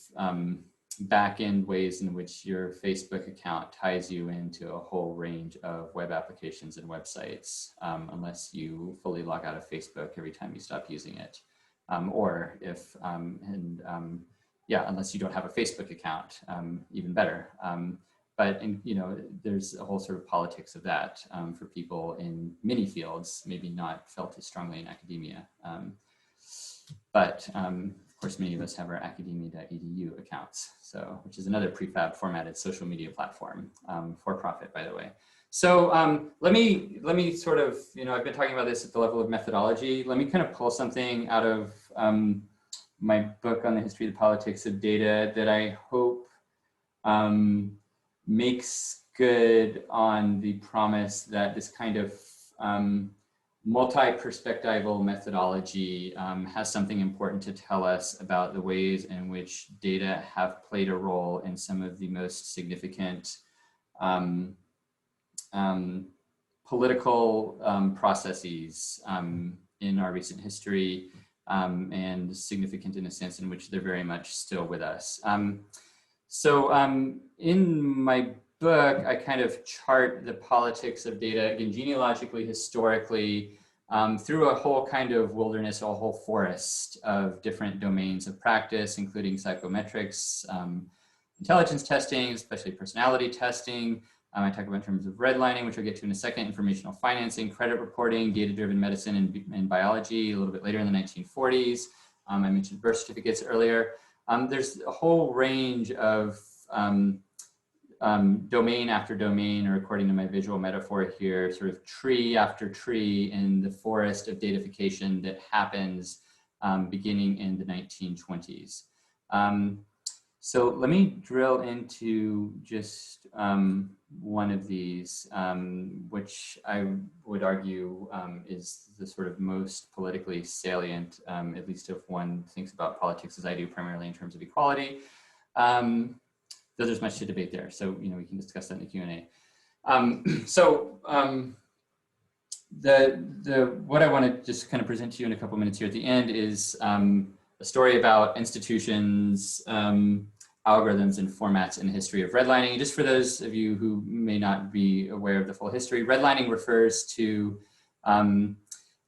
S1: back-end ways in which your Facebook account ties you into a whole range of web applications and websites, unless you fully log out of Facebook every time you stop using it. Or if, yeah, unless you don't have a Facebook account, even better. But you know, there's a whole sort of politics of that for people in many fields, maybe not felt as strongly in academia. But of course, many of us have our academia.edu accounts, so which is another prefab formatted social media platform, for profit, by the way. So let me sort of, you know, I've been talking about this at the level of methodology. Let me kind of pull something out of my book on the history of the politics of data that I hope makes good on the promise that this kind of multi-perspectival methodology has something important to tell us about the ways in which data have played a role in some of the most significant political processes in our recent history, and significant in a sense in which they're very much still with us. So in my book, I kind of chart the politics of data, again, genealogically, historically, through a whole kind of wilderness, a whole forest of different domains of practice, including psychometrics, intelligence testing, especially personality testing. I talk about in terms of redlining, which I'll get to in a second, informational financing, credit reporting, data-driven medicine and biology a little bit later in the 1940s. I mentioned birth certificates earlier. There's a whole range of domain after domain, or according to my visual metaphor here, sort of tree after tree in the forest of datafication that happens beginning in the 1920s. So let me drill into just one of these, which I would argue is the sort of most politically salient, at least if one thinks about politics as I do, primarily in terms of equality. Though there's much to debate there, so you know we can discuss that in the Q&A. What I want to just kind of present to you in a couple minutes here at the end is a story about institutions, algorithms, and formats in the history of redlining. Just for those of you who may not be aware of the full history, redlining refers to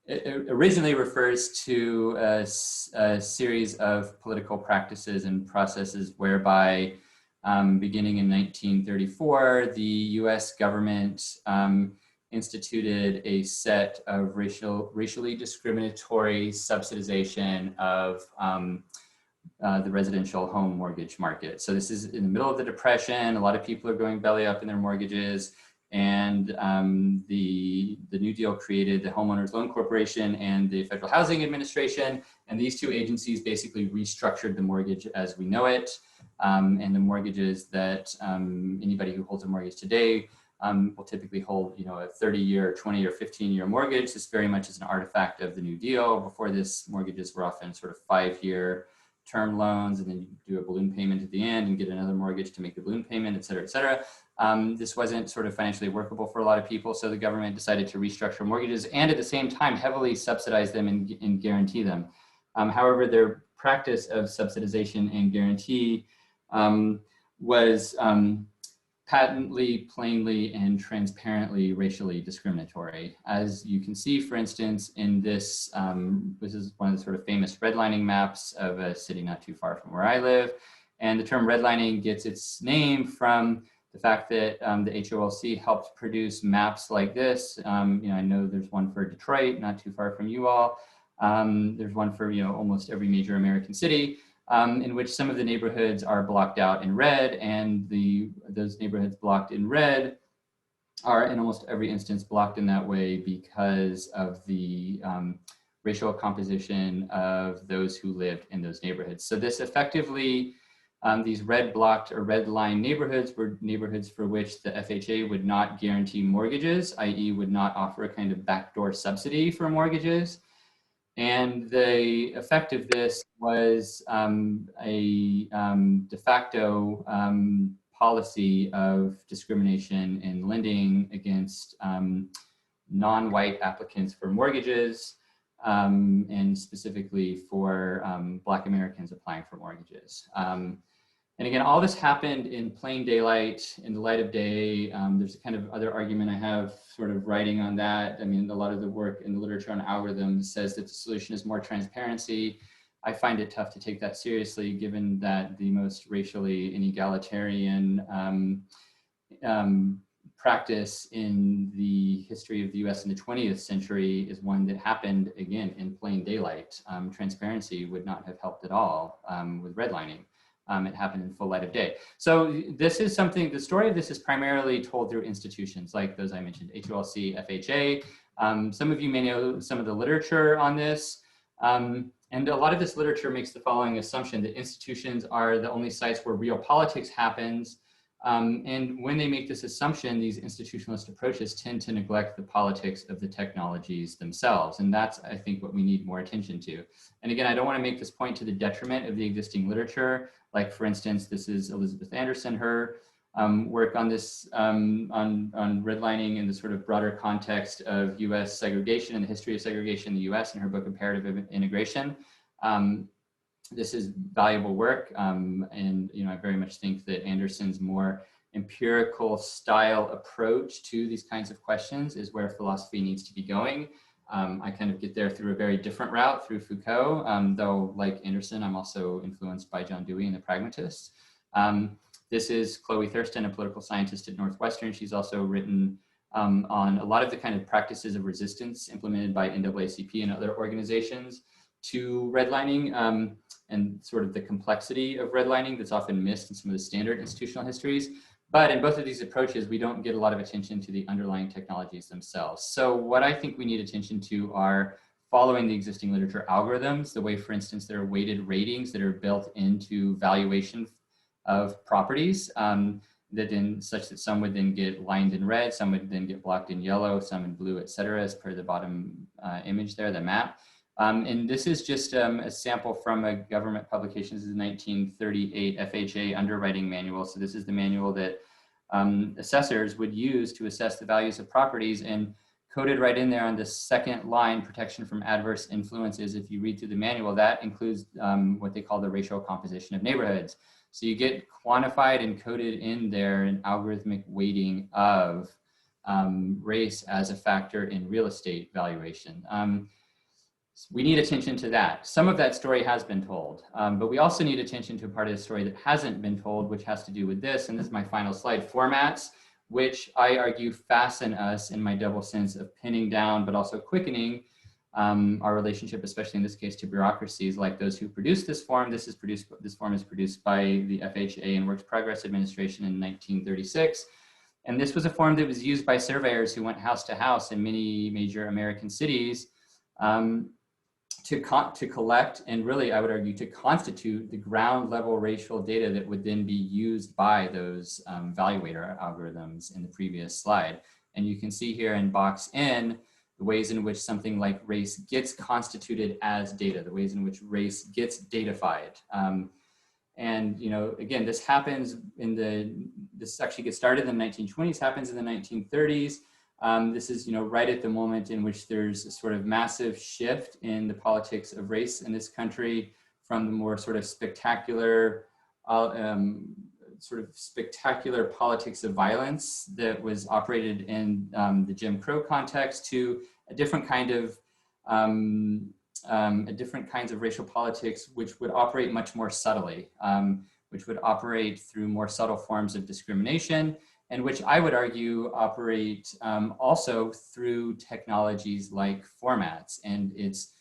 S1: it originally refers to a series of political practices and processes whereby beginning in 1934, the US government instituted a set of racially discriminatory subsidization of the residential home mortgage market. So this is in the middle of the Depression. A lot of people are going belly up in their mortgages, and the New Deal created the Homeowners Loan Corporation and the Federal Housing Administration, and these two agencies basically restructured the mortgage as we know it. And the mortgages that anybody who holds a mortgage today will typically hold, you know, a 30-year, 20 or 15-year mortgage. This very much is an artifact of the New Deal. Before this, mortgages were often sort of 5-year term loans, and then you do a balloon payment at the end and get another mortgage to make the balloon payment, et cetera, et cetera. This wasn't sort of financially workable for a lot of people, so the government decided to restructure mortgages and at the same time heavily subsidize them and guarantee them. However, their practice of subsidization and guarantee was patently, plainly, and transparently racially discriminatory. As you can see, for instance, in this, this is one of the sort of famous redlining maps of a city not too far from where I live. And the term redlining gets its name from the fact that the HOLC helped produce maps like this. You know, I know there's one for Detroit, not too far from you all. There's one for, you know, almost every major American city. In which some of the neighborhoods are blocked out in red, and those neighborhoods blocked in red are in almost every instance blocked in that way because of the racial composition of those who lived in those neighborhoods. So this effectively, these red blocked or red line neighborhoods were neighborhoods for which the FHA would not guarantee mortgages, i.e. would not offer a kind of backdoor subsidy for mortgages. And the effect of this was a de facto policy of discrimination in lending against non-white applicants for mortgages, and specifically for Black Americans applying for mortgages. And again, all this happened in plain daylight, in the light of day. There's a kind of other argument I have sort of writing on that. I mean, a lot of the work in the literature on algorithms says that the solution is more transparency. I find it tough to take that seriously, given that the most racially inegalitarian practice in the history of the US in the 20th century is one that happened, again, in plain daylight. Transparency would not have helped at all with redlining. It happened in full light of day. So this is something, the story of this is primarily told through institutions like those I mentioned, HOLC, FHA. Some of you may know some of the literature on this. And a lot of this literature makes the following assumption that institutions are the only sites where real politics happens. And when they make this assumption, these institutionalist approaches tend to neglect the politics of the technologies themselves. And that's, I think, what we need more attention to. And again, I don't want to make this point to the detriment of the existing literature. Like, for instance, this is Elizabeth Anderson, her work on this, on redlining in the sort of broader context of US segregation and the history of segregation in the US in her book, Imperative Integration. This is valuable work, and I very much think that Anderson's more empirical style approach to these kinds of questions is where philosophy needs to be going. I kind of get there through a very different route, through Foucault, though like Anderson, I'm also influenced by John Dewey and the pragmatists. This is Chloe Thurston, a political scientist at Northwestern. She's also written on a lot of the kind of practices of resistance implemented by NAACP and other organizations to redlining, and sort of the complexity of redlining that's often missed in some of the standard institutional histories. But in both of these approaches, we don't get a lot of attention to the underlying technologies themselves. So what I think we need attention to are following the existing literature algorithms, the way, for instance, there are weighted ratings that are built into valuation of properties, that then such that some would then get lined in red, some would then get blocked in yellow, some in blue, et cetera, as per the bottom image there, the map. And this is just a sample from a government publication. This is a 1938 FHA underwriting manual. So this is the manual that assessors would use to assess the values of properties, and coded right in there on the second line, protection from adverse influences. If you read through the manual, that includes what they call the racial composition of neighborhoods. So you get quantified and coded in there an algorithmic weighting of race as a factor in real estate valuation. We need attention to that. Some of that story has been told, but we also need attention to a part of the story that hasn't been told, which has to do with this. And this is my final slide, formats, which I argue fasten us in my double sense of pinning down, but also quickening our relationship, especially in this case, to bureaucracies like those who produce this form. This form is produced by the FHA and Works Progress Administration in 1936. And this was a form that was used by surveyors who went house to house in many major American cities to collect and really, I would argue, to constitute the ground level racial data that would then be used by those valuator algorithms in the previous slide. And you can see here in box N, the ways in which something like race gets constituted as data, the ways in which race gets datafied. And, again, this happens this actually gets started in the 1920s, happens in the 1930s. This is, right at the moment in which there's a sort of massive shift in the politics of race in this country from the more sort of spectacular, politics of violence that was operated in the Jim Crow context to a different kind of, different kinds of racial politics, which would operate much more subtly, which would operate through more subtle forms of discrimination, and which I would argue operate also through technologies like formats. And it's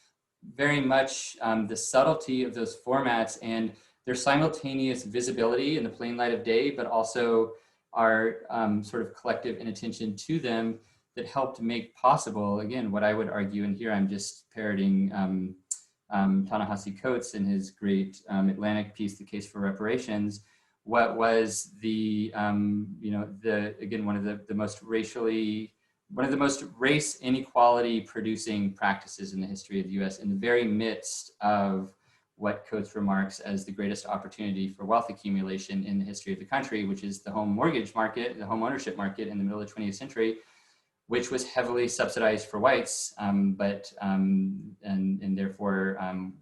S1: very much the subtlety of those formats and their simultaneous visibility in the plain light of day, but also our sort of collective inattention to them that helped make possible, again, what I would argue, and here I'm just parroting Ta-Nehisi Coates in his great Atlantic piece, The Case for Reparations, what was the, again, one of the most race inequality producing practices in the history of the US, in the very midst of what Coates remarks as the greatest opportunity for wealth accumulation in the history of the country, which is the home mortgage market, the home ownership market in the middle of the 20th century, which was heavily subsidized for whites, and therefore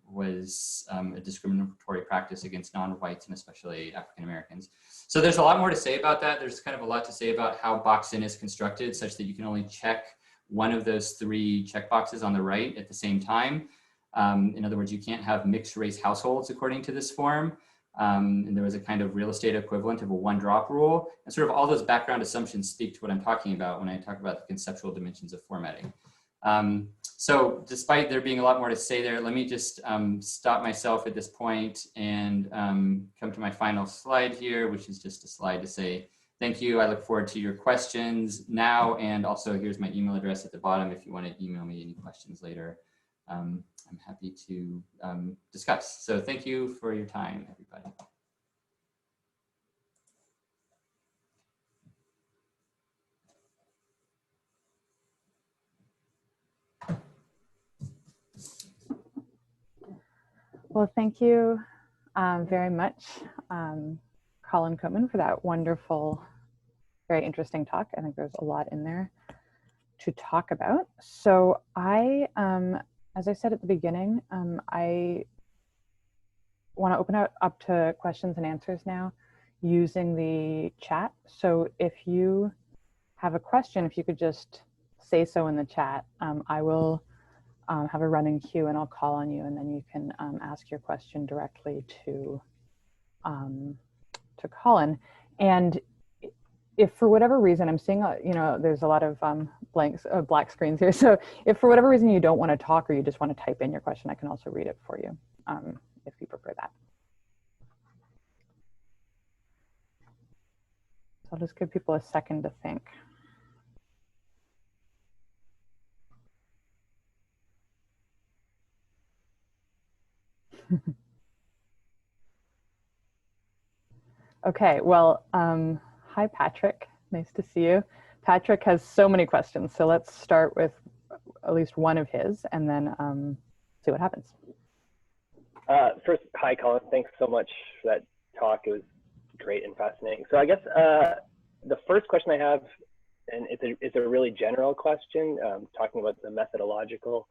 S1: was a discriminatory practice against non-whites and especially African Americans. So there's a lot more to say about that. There's kind of a lot to say about how box-in is constructed such that you can only check one of those three checkboxes on the right at the same time. In other words, you can't have mixed race households according to this form. And there was a kind of real estate equivalent of a one-drop rule. And sort of all those background assumptions speak to what I'm talking about when I talk about the conceptual dimensions of formatting. So despite there being a lot more to say there, let me just stop myself at this point and come to my final slide here, which is just a slide to say thank you. I look forward to your questions now. And also here's my email address at the bottom if you want to email me any questions later. I'm happy to discuss. So thank you for your time, everybody.
S2: Well, thank you very much, Colin Koopman, for that wonderful, very interesting talk. I think there's a lot in there to talk about. So as I said at the beginning, I want to open it up to questions and answers now using the chat. So if you have a question, if you could just say so in the chat, I will have a running queue and I'll call on you, and then you can ask your question directly to Colin. And if for whatever reason, I'm seeing, there's a lot of black screens here. So if for whatever reason you don't want to talk or you just want to type in your question, I can also read it for you if you prefer that. So I'll just give people a second to think. Okay, well, hi, Patrick. Nice to see you. Patrick has so many questions, so let's start with at least one of his and then see what happens.
S3: First, hi, Colin. Thanks so much for that talk. It was great and fascinating. So I guess the first question I have, and it's a really general question, talking about the methodological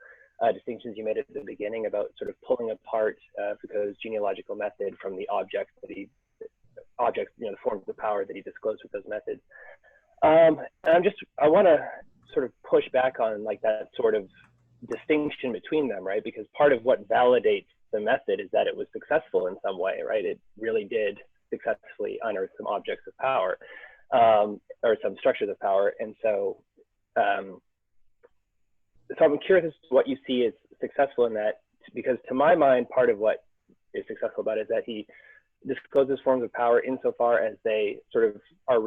S3: distinctions you made at the beginning about sort of pulling apart Foucault's genealogical method from the objects that the forms of power that he disclosed with those methods. And I want to sort of push back on like that sort of distinction between them, right? Because part of what validates the method is that it was successful in some way, right? It really did successfully unearth some objects of power or some structures of power. And so, so I'm curious as to what you see as successful in that, because to my mind, part of what is successful about it is that he discloses forms of power insofar as they sort of are,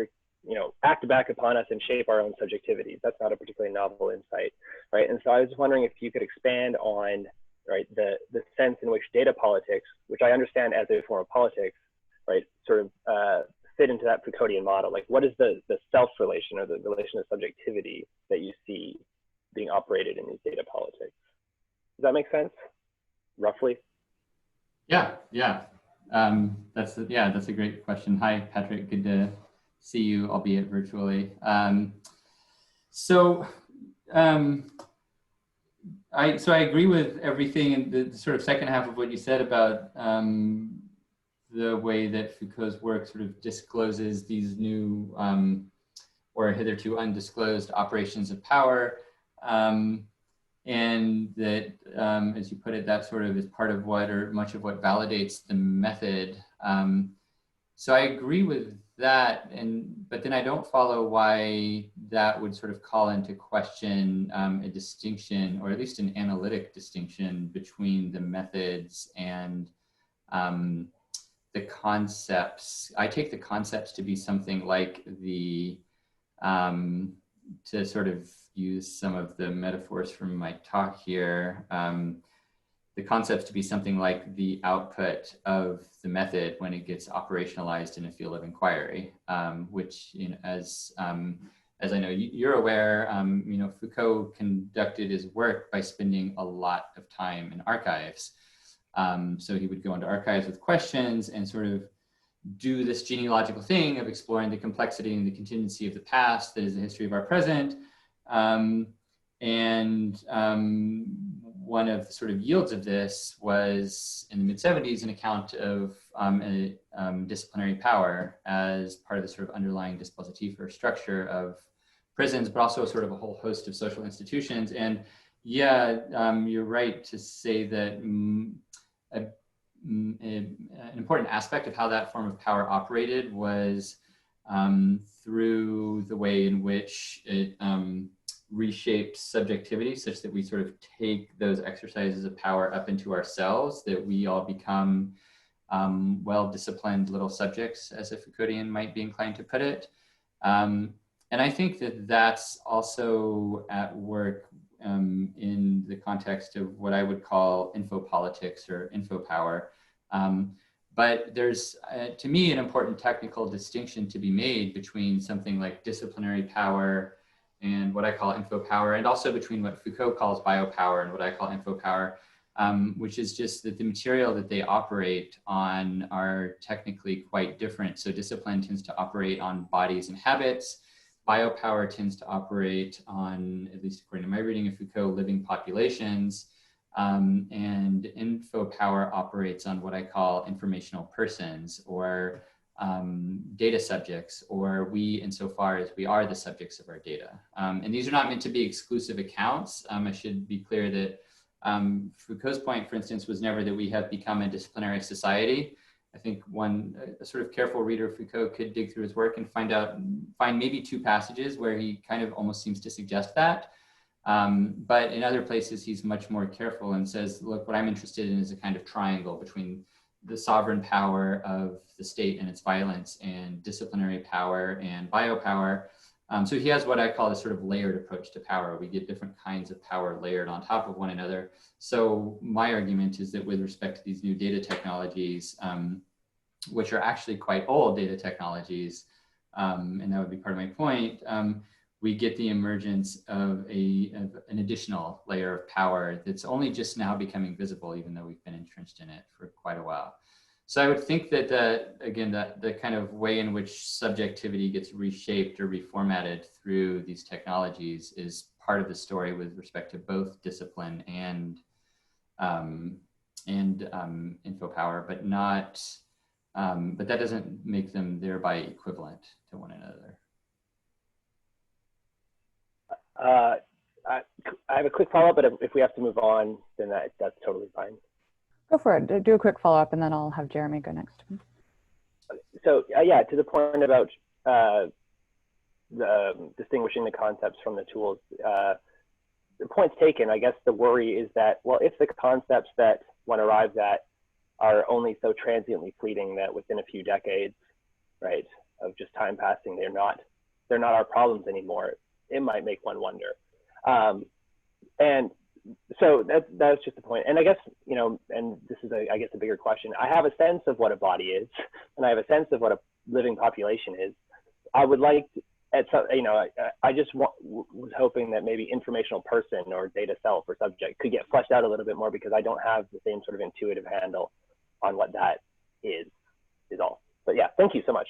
S3: act back upon us and shape our own subjectivities. That's not a particularly novel insight, right? And so I was just wondering if you could expand on, right, the sense in which data politics, which I understand as a form of politics, right, sort of fit into that Foucauldian model. Like, what is the self-relation or the relation of subjectivity that you see being operated in these data politics? Does that make sense, roughly?
S1: Yeah. That's a great question. Hi, Patrick. Good to see you, albeit virtually. So I agree with everything in the sort of second half of what you said about the way that Foucault's work sort of discloses these new or hitherto undisclosed operations of power. And that, as you put it, that sort of is part of what, or much of what validates the method. So I agree with that, but then I don't follow why that would sort of call into question a distinction, or at least an analytic distinction, between the methods and concepts, I take the concepts to be something like the, to sort of use some of the metaphors from my talk here, the concepts to be something like the output of the method when it gets operationalized in a field of inquiry, which, you know, as I know you're aware, you know, Foucault conducted his work by spending a lot of time in archives. So he would go into archives with questions and sort of do this genealogical thing of exploring the complexity and the contingency of the past that is the history of our present. One of the sort of yields of this was in the mid-70s an account of disciplinary power as part of the sort of underlying dispositif or structure of prisons, but also sort of a whole host of social institutions. And yeah, you're right to say that an important aspect of how that form of power operated was through the way in which it reshaped subjectivity, such that we sort of take those exercises of power up into ourselves, that we all become well-disciplined little subjects, as a Foucauldian might be inclined to put it. And I think that that's also at work in the context of what I would call infopolitics or infopower. But there's, to me, an important technical distinction to be made between something like disciplinary power and what I call infopower, and also between what Foucault calls biopower and what I call infopower, which is just that the material that they operate on are technically quite different. So discipline tends to operate on bodies and habits. Biopower tends to operate on, at least according to my reading of Foucault, living populations. And infopower operates on what I call informational persons, or data subjects, or we insofar as we are the subjects of our data. And these are not meant to be exclusive accounts. I should be clear that Foucault's point, for instance, was never that we have become a disciplinary society. I think a sort of careful reader of Foucault could dig through his work and find maybe two passages where he kind of almost seems to suggest that. But in other places, he's much more careful and says, look, what I'm interested in is a kind of triangle between the sovereign power of the state and its violence, and disciplinary power and biopower. So he has what I call a sort of layered approach to power. We get different kinds of power layered on top of one another. So my argument is that with respect to these new data technologies, which are actually quite old data technologies, and that would be part of my point, we get the emergence of an additional layer of power that's only just now becoming visible, even though we've been entrenched in it for quite a while. So I would think that, again, the kind of way in which subjectivity gets reshaped or reformatted through these technologies is part of the story with respect to both discipline and infopower, but that doesn't make them thereby equivalent to one another.
S3: I have a quick follow-up, but if we have to move on, then that's totally fine.
S2: Go for it. Do a quick follow-up, and then I'll have Jeremy go next.
S3: So yeah, to the point about distinguishing the concepts from the tools, the point's taken. I guess the worry is that, well, if the concepts that one arrives at are only so transiently fleeting that within a few decades, right, of just time passing, they're not our problems anymore, it might make one wonder. And so that's just the point. And I guess, you know, and this is, I guess, a bigger question. I have a sense of what a body is, and I have a sense of what a living population is. I would like, I just was hoping that maybe informational person or data self or subject could get fleshed out a little bit more, because I don't have the same sort of intuitive handle on what that is all. But yeah, thank you so much.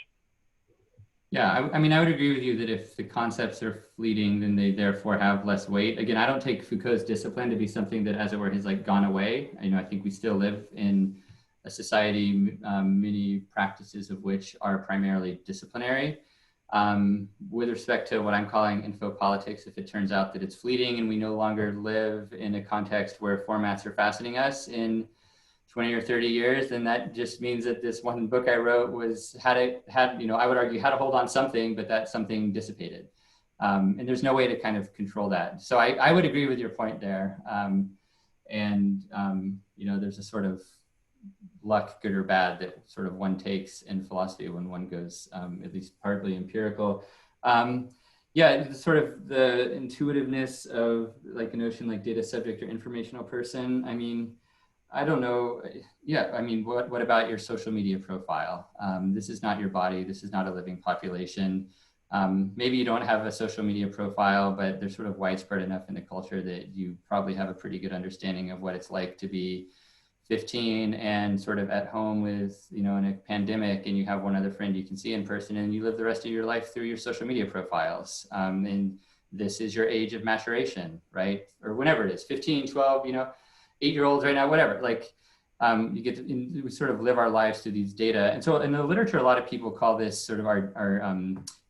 S1: Yeah, I mean, I would agree with you that if the concepts are fleeting, then they therefore have less weight. Again, I don't take Foucault's discipline to be something that, as it were, has like gone away. You know, I think we still live in a society, many practices of which are primarily disciplinary. With respect to what I'm calling infopolitics, if it turns out that it's fleeting and we no longer live in a context where formats are fastening us in 20 or 30 years, then that just means that this one book I wrote had, you know, I would argue had to hold on something, but that something dissipated. And there's no way to kind of control that. So I would agree with your point there. You know, there's a sort of luck, good or bad, that sort of one takes in philosophy when one goes at least partly empirical. Yeah, sort of the intuitiveness of like a notion like data subject or informational person. I mean, I don't know. Yeah, I mean, what about your social media profile? This is not your body. This is not a living population. Maybe you don't have a social media profile, but they're sort of widespread enough in the culture that you probably have a pretty good understanding of what it's like to be 15 and sort of at home with, you know, in a pandemic, and you have one other friend you can see in person, and you live the rest of your life through your social media profiles. And this is your age of maturation, right? Or whenever it is, 15, 12, you know, 8-year-olds right now, whatever. Like you get to, we sort of live our lives through these data. And so in the literature, a lot of people call this sort of our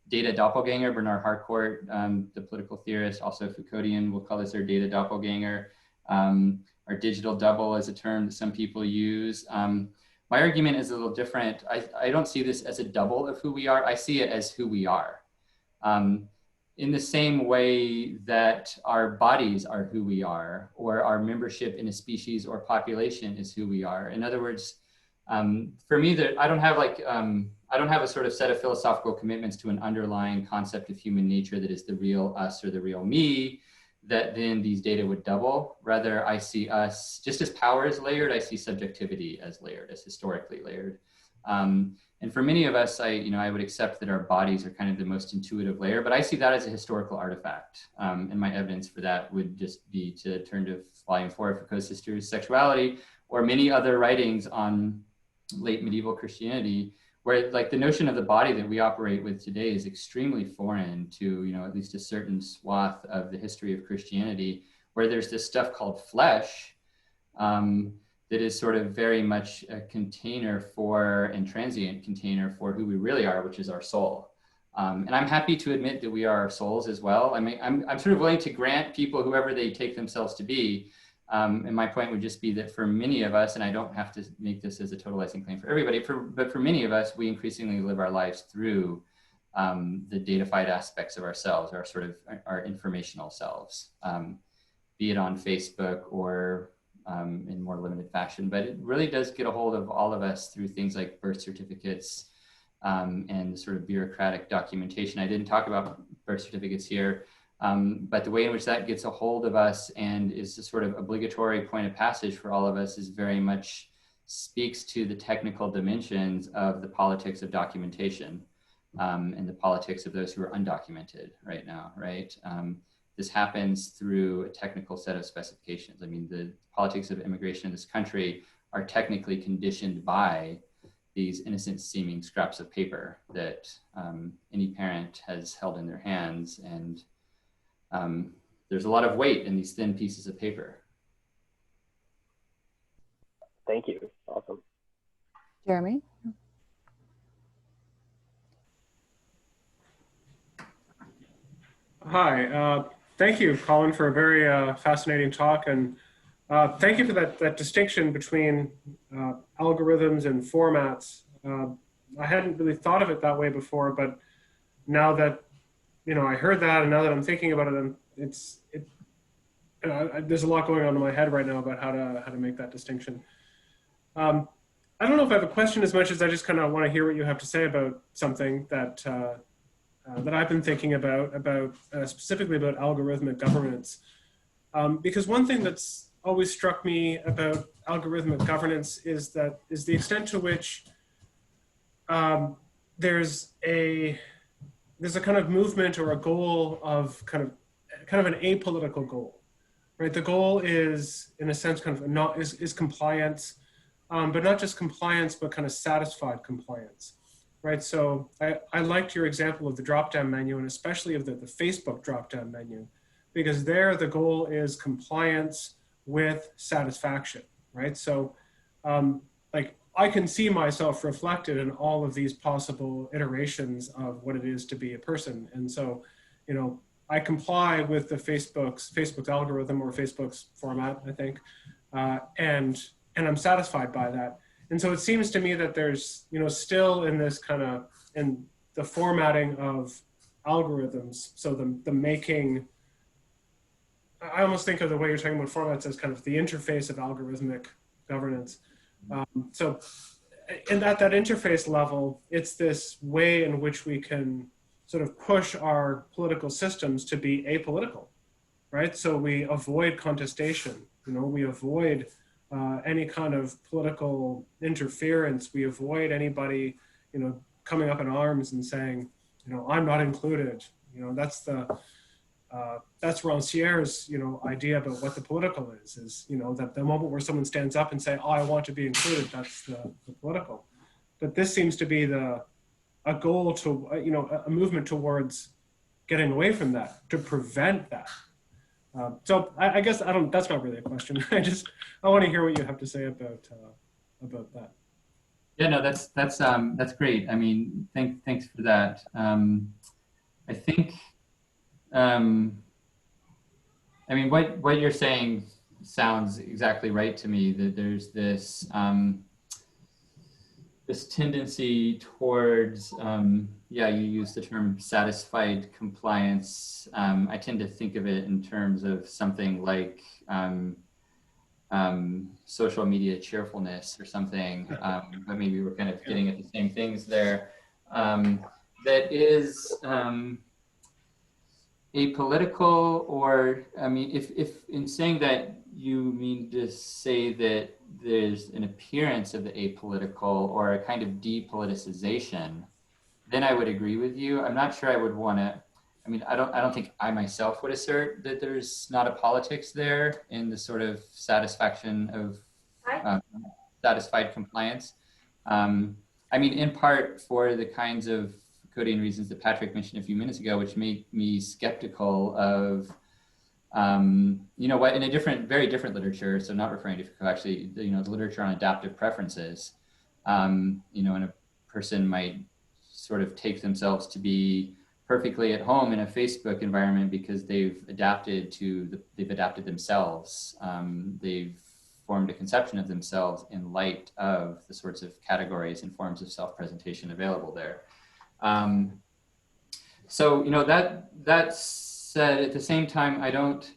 S1: data doppelganger. Bernard Harcourt, the political theorist, also Foucauldian, will call this their data doppelganger. Our digital double is a term that some people use. My argument is a little different. I don't see this as a double of who we are. I see it as who we are. In the same way that our bodies are who we are, or our membership in a species or population is who we are. In other words, for me, I don't have a sort of set of philosophical commitments to an underlying concept of human nature that is the real us or the real me, that then these data would double. Rather, I see us, just as power is layered, I see subjectivity as layered, as historically layered. And for many of us, I would accept that our bodies are kind of the most intuitive layer, but I see that as a historical artifact. And my evidence for that would just be to turn to volume 4 of Foucault's History of Sexuality, or many other writings on late medieval Christianity, where like the notion of the body that we operate with today is extremely foreign to, you know, at least a certain swath of the history of Christianity, where there's this stuff called flesh that is sort of very much a container for, and transient container for who we really are, which is our soul. And I'm happy to admit that we are our souls as well. I mean, I'm sort of willing to grant people whoever they take themselves to be. And my point would just be that for many of us, and I don't have to make this as a totalizing claim for everybody, but for many of us, we increasingly live our lives through the datafied aspects of ourselves, our sort of our informational selves, be it on Facebook or in more limited fashion. But it really does get a hold of all of us through things like birth certificates and sort of bureaucratic documentation. I didn't talk about birth certificates here. But the way in which that gets a hold of us and is a sort of obligatory point of passage for all of us is very much speaks to the technical dimensions of the politics of documentation and the politics of those who are undocumented right now, right? This happens through a technical set of specifications. I mean, the politics of immigration in this country are technically conditioned by these innocent seeming scraps of paper that any parent has held in their hands, and there's a lot of weight in these thin pieces of paper.
S3: Thank you. Awesome.
S2: Jeremy?
S4: Hi. Thank you, Colin, for a very fascinating talk. And thank you for that distinction between algorithms and formats. I hadn't really thought of it that way before, but now that I heard that, and now that I'm thinking about it, there's a lot going on in my head right now about how to make that distinction. I don't know if I have a question as much as I just kind of want to hear what you have to say about something that that I've been thinking about specifically about algorithmic governance. Because one thing that's always struck me about algorithmic governance is the extent to which there's a kind of movement or a goal of kind of an apolitical goal, right? The goal is, in a sense, kind of is compliance, but not just compliance, but kind of satisfied compliance, right? So I liked your example of the drop-down menu, and especially of the Facebook drop-down menu, because there the goal is compliance with satisfaction, right? So like I can see myself reflected in all of these possible iterations of what it is to be a person. And so, I comply with the Facebook's algorithm or Facebook's format, I think, and I'm satisfied by that. And so it seems to me that there's, still in this kind of, in the formatting of algorithms, so the making, I almost think of the way you're talking about formats as kind of the interface of algorithmic governance. So and at that interface level, it's this way in which we can sort of push our political systems to be apolitical, right? So we avoid contestation, we avoid any kind of political interference. We avoid anybody, coming up in arms and saying, I'm not included. That's Rancière's, idea about what the political is that the moment where someone stands up and say, oh, I want to be included, that's the political. But this seems to be a goal to, a movement towards getting away from that, to prevent that. So I guess that's not really a question. I want to hear what you have to say about that.
S1: Yeah, no, that's great. I mean, thanks for that. I think, I mean, what you're saying sounds exactly right to me, that there's this, this tendency towards, yeah, you use the term satisfied compliance. I tend to think of it in terms of something like social media cheerfulness or something, but maybe we're kind of getting at the same things there. That is apolitical, or, I mean, if in saying that you mean to say that there's an appearance of the apolitical or a kind of depoliticization, then I would agree with you. I'm not sure I would want to, I mean, I don't think I myself would assert that there's not a politics there in the sort of satisfaction of satisfied compliance. I mean, in part for the kinds of coding reasons that Patrick mentioned a few minutes ago, which make me skeptical of, what in a very different literature, so not referring to Foucault, actually, the literature on adaptive preferences, and a person might sort of take themselves to be perfectly at home in a Facebook environment because they've adapted themselves. They've formed a conception of themselves in light of the sorts of categories and forms of self-presentation available there. So, that said, at the same time, I don't,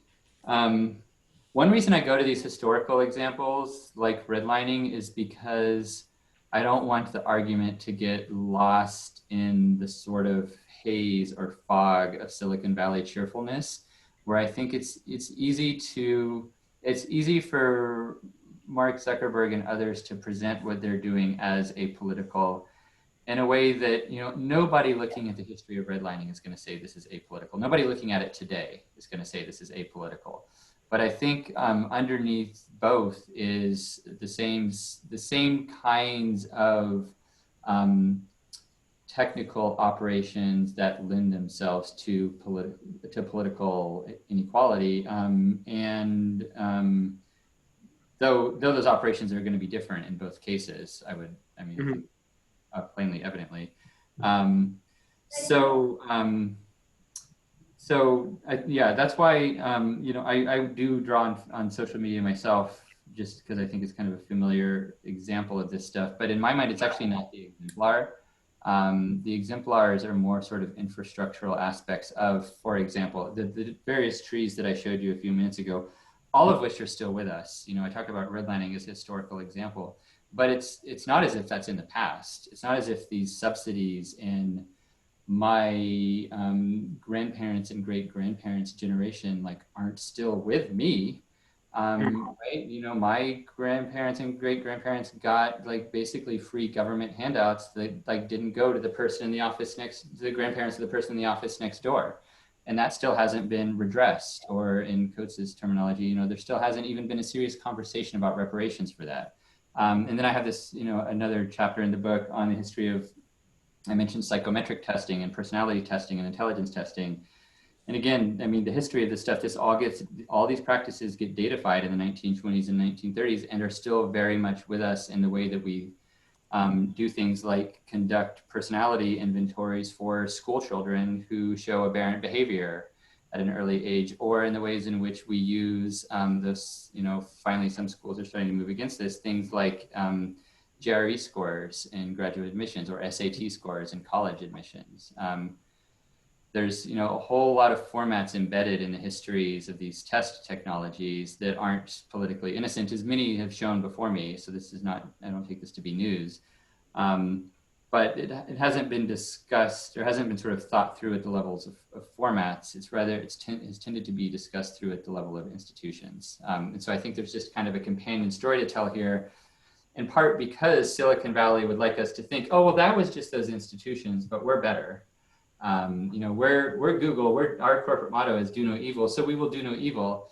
S1: one reason I go to these historical examples like redlining is because I don't want the argument to get lost in the sort of haze or fog of Silicon Valley cheerfulness, where I think it's easy for Mark Zuckerberg and others to present what they're doing as apolitical in a way that, nobody looking at the history of redlining is going to say this is apolitical. Nobody looking at it today is going to say this is apolitical. But I think underneath both is the same kinds of technical operations that lend themselves to political inequality. Though those operations are going to be different in both cases, plainly, evidently. Yeah, that's why, I do draw on social media myself, just because I think it's kind of a familiar example of this stuff. But in my mind, it's actually not the exemplar. The exemplars are more sort of infrastructural aspects of, for example, the various trees that I showed you a few minutes ago, all of which are still with us. I talk about redlining as a historical example, but it's not as if that's in the past. It's not as if these subsidies in my grandparents and great-grandparents generation aren't still with me, right? My grandparents and great-grandparents got basically free government handouts that didn't go to the person in the office to the grandparents of the person in the office next door. And that still hasn't been redressed, or in Coates's terminology, there still hasn't even been a serious conversation about reparations for that. And then I have this, another chapter in the book on the history of, I mentioned psychometric testing and personality testing and intelligence testing. And again, I mean, the history of this stuff, all these practices get datafied in the 1920s and 1930s and are still very much with us in the way that we do things like conduct personality inventories for school children who show aberrant behavior at an early age, or in the ways in which we use this, finally some schools are starting to move against this, things like GRE scores in graduate admissions or SAT scores in college admissions. there's, you know, a whole lot of formats embedded in the histories of these test technologies that aren't politically innocent, as many have shown before me. So this is not, I don't take this to be news. But it hasn't been discussed, or hasn't been sort of thought through at the levels of formats. It's rather, it's tended to be discussed through at the level of institutions. And so I think there's just kind of a companion story to tell here, in part because Silicon Valley would like us to think, oh, well, that was just those institutions, but we're better. You know, we're Google, our corporate motto is do no evil, so we will do no evil.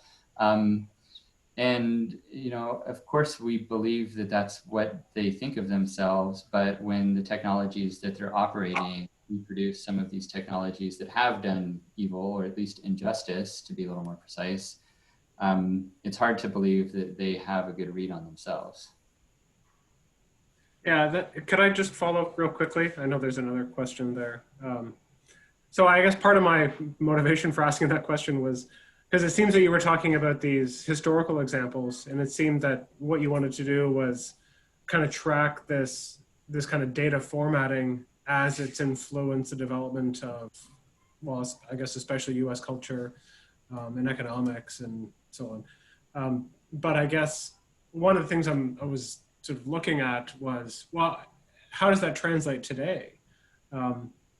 S1: And, you know, of course, we believe that that's what they think of themselves. But when the technologies that they're operating reproduce some of these technologies that have done evil, or at least injustice, to be a little more precise, it's hard to believe that they have a good read on themselves.
S4: Yeah, could I just follow up real quickly? I know there's another question there. So I guess part of my motivation for asking that question was, because it seems that you were talking about these historical examples, and it seemed that what you wanted to do was kind of track this kind of data formatting as it's influenced the development of, well, I guess especially US culture and economics and so on. But I guess one of the things I was sort of looking at was, well, how does that translate today?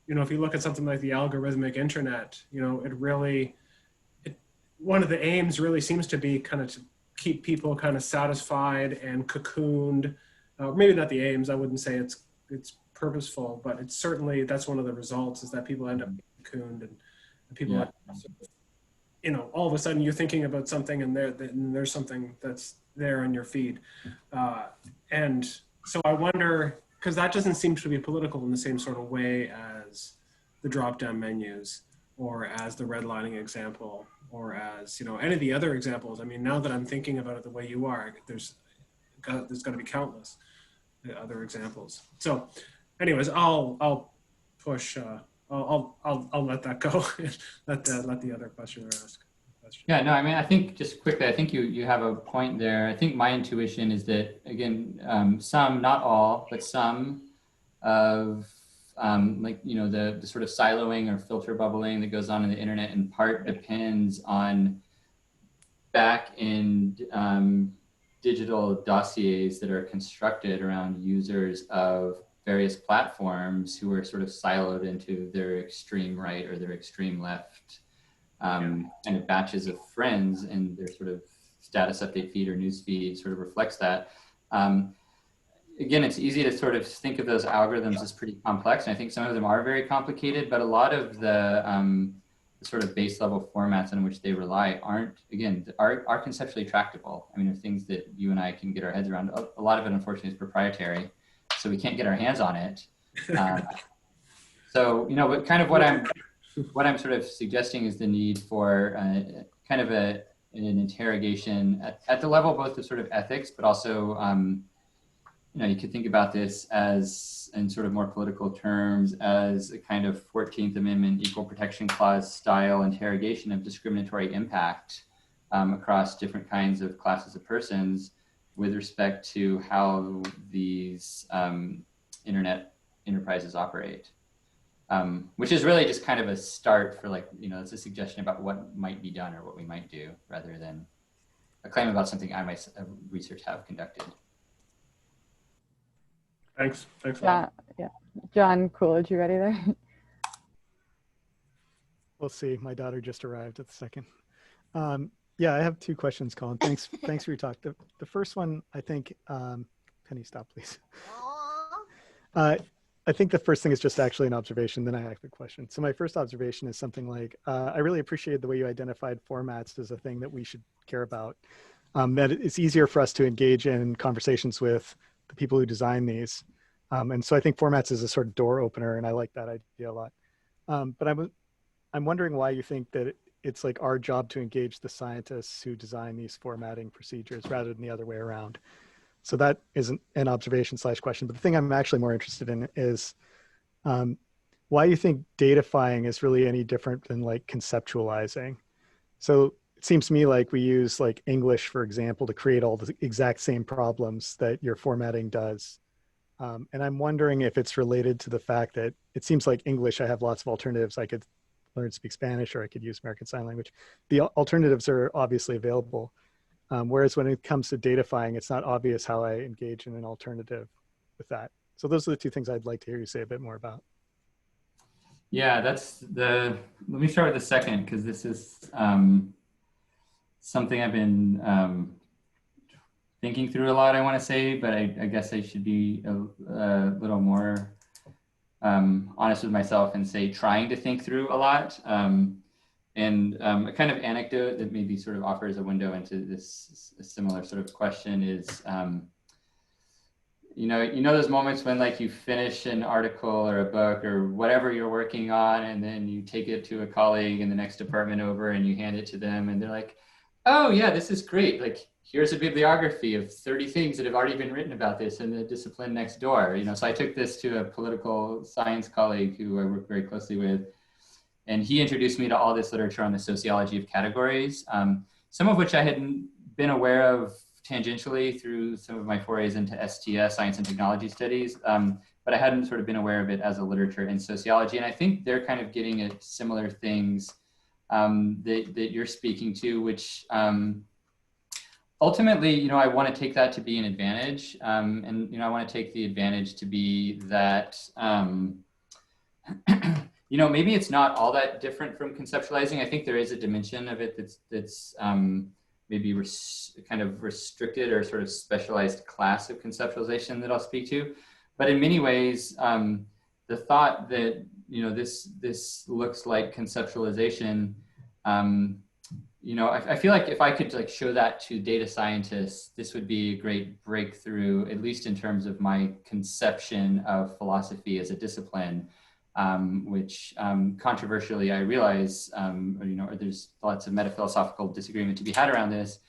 S4: You know, if you look at something like the algorithmic internet, you know, one of the aims really seems to be kind of to keep people kind of satisfied and cocooned. Maybe not the aims, I wouldn't say it's purposeful, but it's certainly, that's one of the results, is that people end up being cocooned, and people, sort of, you know, all of a sudden you're thinking about something and there's something that's there on your feed. And so I wonder, because that doesn't seem to be political in the same sort of way as the drop-down menus, or as the redlining example, or as, you know, any of the other examples. I mean, now that I'm thinking about it the way you are, there's got to be countless other examples. So anyways, I'll push, I'll let that go. let the other questioner ask.
S1: Yeah, no, I mean, I think just quickly, I think you have a point there. I think my intuition is that, again, some, not all, but some of like, you know, the sort of siloing or filter bubbling that goes on in the internet in part depends on back-end digital dossiers that are constructed around users of various platforms who are sort of siloed into their extreme right or their extreme left kind of batches of friends, and their sort of status update feed or news feed sort of reflects that. Again, it's easy to sort of think of those algorithms as pretty complex, and I think some of them are very complicated, but a lot of the sort of base level formats on which they rely aren't, again, are conceptually tractable. I mean, they're things that you and I can get our heads around. A lot of it, unfortunately, is proprietary, so we can't get our hands on it. So, you know, but kind of what I'm sort of suggesting is the need for kind of an interrogation at the level both of sort of ethics, but also, you know, you could think about this as, in sort of more political terms, as a kind of 14th Amendment Equal Protection Clause style interrogation of discriminatory impact across different kinds of classes of persons with respect to how these internet enterprises operate. Which is really just kind of a start for, like, you know, it's a suggestion about what might be done or what we might do, rather than a claim about something I might research have conducted.
S4: Thanks a lot.
S2: Yeah. John Coolidge, you ready there?
S5: We'll see. My daughter just arrived at the second. Yeah, I have two questions, Colin. Thanks for your talk. The first one, I think, Penny, stop, please. I think the first thing is just actually an observation, then I have a question. So my first observation is something like, I really appreciate the way you identified formats as a thing that we should care about. That it's easier for us to engage in conversations with the people who design these. And so I think formats is a sort of door opener, and I like that idea a lot. But I'm wondering why you think that it's like our job to engage the scientists who design these formatting procedures rather than the other way around. So that isn't an observation / question, but the thing I'm actually more interested in is why you think datafying is really any different than like conceptualizing. So it seems to me like we use like English, for example, to create all the exact same problems that your formatting does. And I'm wondering if it's related to the fact that it seems like English, I have lots of alternatives I could learn to speak Spanish, or I could use American Sign Language. The alternatives are obviously available. Whereas when it comes to datafying, it's not obvious how I engage in an alternative with that. So those are the two things I'd like to hear you say a bit more about.
S1: Yeah, let me start with the second, because this is something I've been thinking through a lot, I want to say, but I guess I should be a little more honest with myself and say trying to think through a lot. And a kind of anecdote that maybe sort of offers a window into this similar sort of question is, you know those moments when like you finish an article or a book or whatever you're working on, and then you take it to a colleague in the next department over and you hand it to them, and they're like, oh yeah, this is great. Like, here's a bibliography of 30 things that have already been written about this in the discipline next door. So I took this to a political science colleague who I work very closely with, and he introduced me to all this literature on the sociology of categories, some of which I hadn't been aware of tangentially through some of my forays into STS, science and technology studies, but I hadn't sort of been aware of it as a literature in sociology. And I think they're kind of getting at similar things that you're speaking to, which ultimately, I want to take that to be an advantage. And, I want to take the advantage to be that, maybe it's not all that different from conceptualizing. I think there is a dimension of it that's maybe kind of restricted or sort of specialized class of conceptualization that I'll speak to. But in many ways, the thought that, this looks like conceptualization, I feel like if I could like show that to data scientists, this would be a great breakthrough, at least in terms of my conception of philosophy as a discipline. Which controversially I realize, there's lots of metaphilosophical disagreement to be had around this,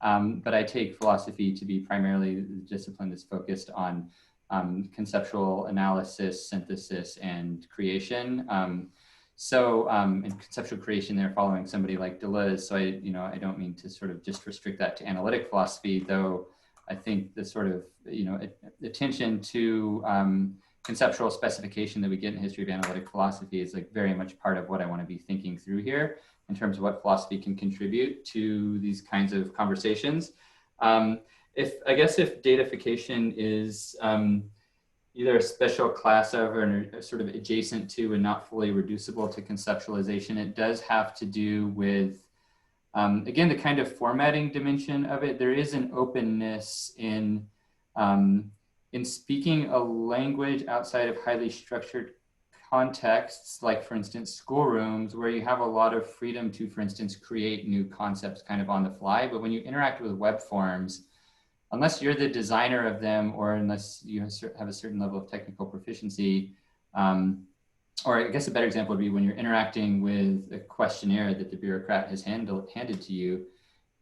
S1: but I take philosophy to be primarily the discipline that's focused on conceptual analysis, synthesis, and creation. And conceptual creation there following somebody like Deleuze. So I don't mean to sort of just restrict that to analytic philosophy, though I think the sort of, attention to conceptual specification that we get in the history of analytic philosophy is like very much part of what I want to be thinking through here in terms of what philosophy can contribute to these kinds of conversations. If datafication is either a special class of or sort of adjacent to and not fully reducible to conceptualization, it does have to do with, again, the kind of formatting dimension of it. There is an openness in speaking a language outside of highly structured contexts, like for instance, schoolrooms, where you have a lot of freedom to, for instance, create new concepts kind of on the fly. But when you interact with web forms, unless you're the designer of them, or unless you have a certain level of technical proficiency, or I guess a better example would be when you're interacting with a questionnaire that the bureaucrat has handed to you,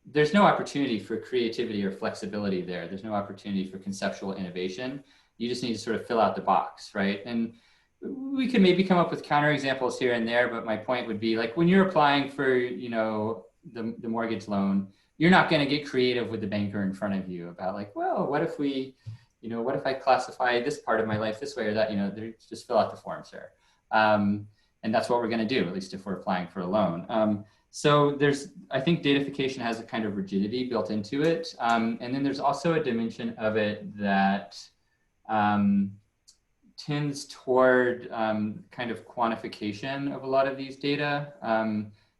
S1: there's no opportunity for creativity or flexibility there. There's no opportunity for conceptual innovation. You just need to sort of fill out the box, right? And we can maybe come up with counterexamples here and there, but my point would be like when you're applying for, the mortgage loan, you're not going to get creative with the banker in front of you about like, well, what if what if I classify this part of my life this way or that, just fill out the form, sir. And that's what we're going to do, at least if we're applying for a loan. So I think datafication has a kind of rigidity built into it. And then there's also a dimension of it that tends toward kind of quantification of a lot of these data,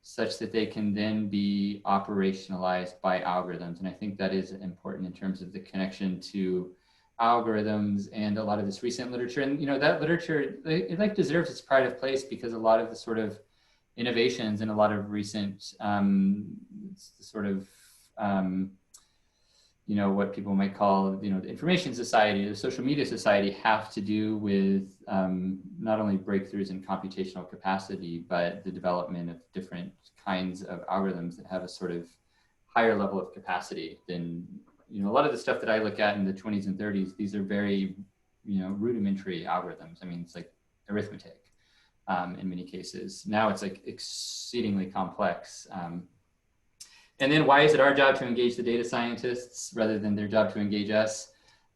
S1: such that they can then be operationalized by algorithms. And I think that is important in terms of the connection to algorithms and a lot of this recent literature. And that literature, it like deserves its pride of place because a lot of the sort of innovations and a lot of recent what people might call, the information society, the social media society have to do with not only breakthroughs in computational capacity, but the development of different kinds of algorithms that have a sort of higher level of capacity than, a lot of the stuff that I look at in the 20s and 30s, these are very, rudimentary algorithms. I mean, it's like arithmetic in many cases. Now it's like exceedingly complex. And then why is it our job to engage the data scientists rather than their job to engage us?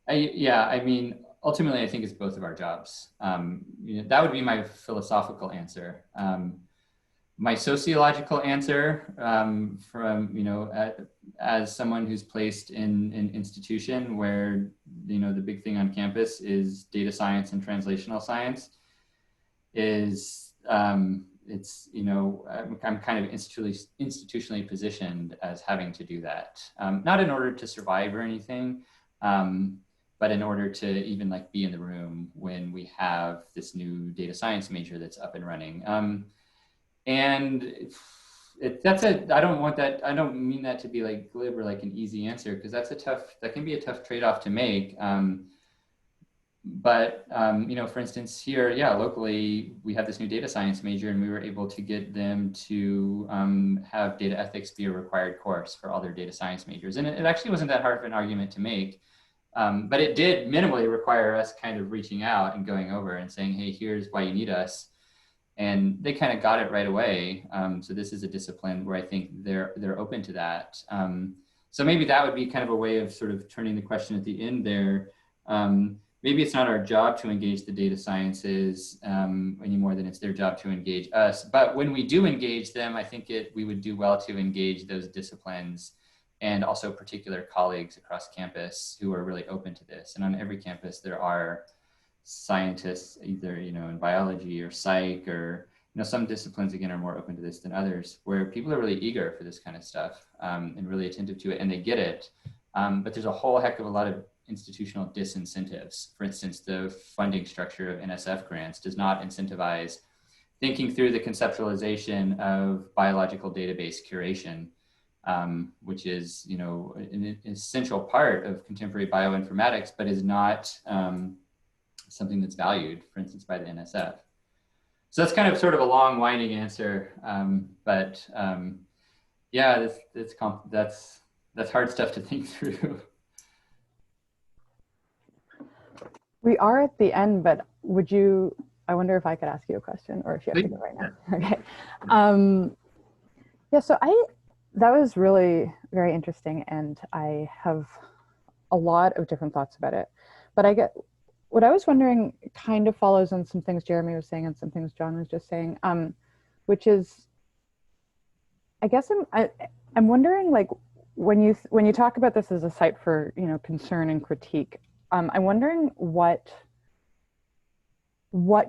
S1: Ultimately, I think it's both of our jobs. That would be my philosophical answer. My sociological answer from, as someone who's placed in an institution where, the big thing on campus is data science and translational science is, it's, I'm kind of institutionally positioned as having to do that. Not in order to survive or anything, but in order to even like be in the room when we have this new data science major that's up and running. And I don't mean that to be like glib or like an easy answer, because that can be a tough trade-off to make. For instance, here, locally, we have this new data science major, and we were able to get them to have data ethics be a required course for all their data science majors. And it actually wasn't that hard of an argument to make, but it did minimally require us kind of reaching out and going over and saying, hey, here's why you need us. And they kind of got it right away. So this is a discipline where I think they're open to that. So maybe that would be kind of a way of sort of turning the question at the end there. Maybe it's not our job to engage the data sciences any more than it's their job to engage us. But when we do engage them, I think we would do well to engage those disciplines and also particular colleagues across campus who are really open to this. And on every campus, there are scientists, either in biology or psych, or some disciplines again are more open to this than others, where people are really eager for this kind of stuff and really attentive to it, and they get it. But there's a whole heck of a lot of institutional disincentives. For instance, the funding structure of NSF grants does not incentivize thinking through the conceptualization of biological database curation, which is an essential part of contemporary bioinformatics, but is not something that's valued, for instance, by the NSF. So that's kind of sort of a long, winding answer, that's hard stuff to think through.
S2: We are at the end, but I wonder if I could ask you a question, or if you have to go right now. Okay. So that was really very interesting, and I have a lot of different thoughts about it. But what I was wondering kind of follows on some things Jeremy was saying and some things John was just saying, which is, I guess I'm wondering, like, when you talk about this as a site for concern and critique, I'm wondering what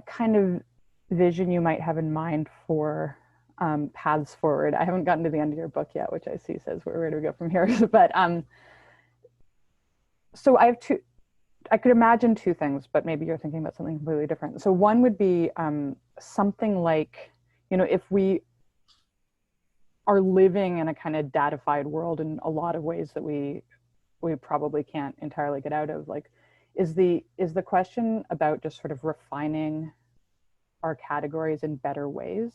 S2: kind of vision you might have in mind for paths forward. I haven't gotten to the end of your book yet, which I see says where do we go from here. But so I could imagine two things, but maybe you're thinking about something completely different. So one would be something like, if we are living in a kind of datafied world in a lot of ways that we probably can't entirely get out of, like, is the question about just sort of refining our categories in better ways.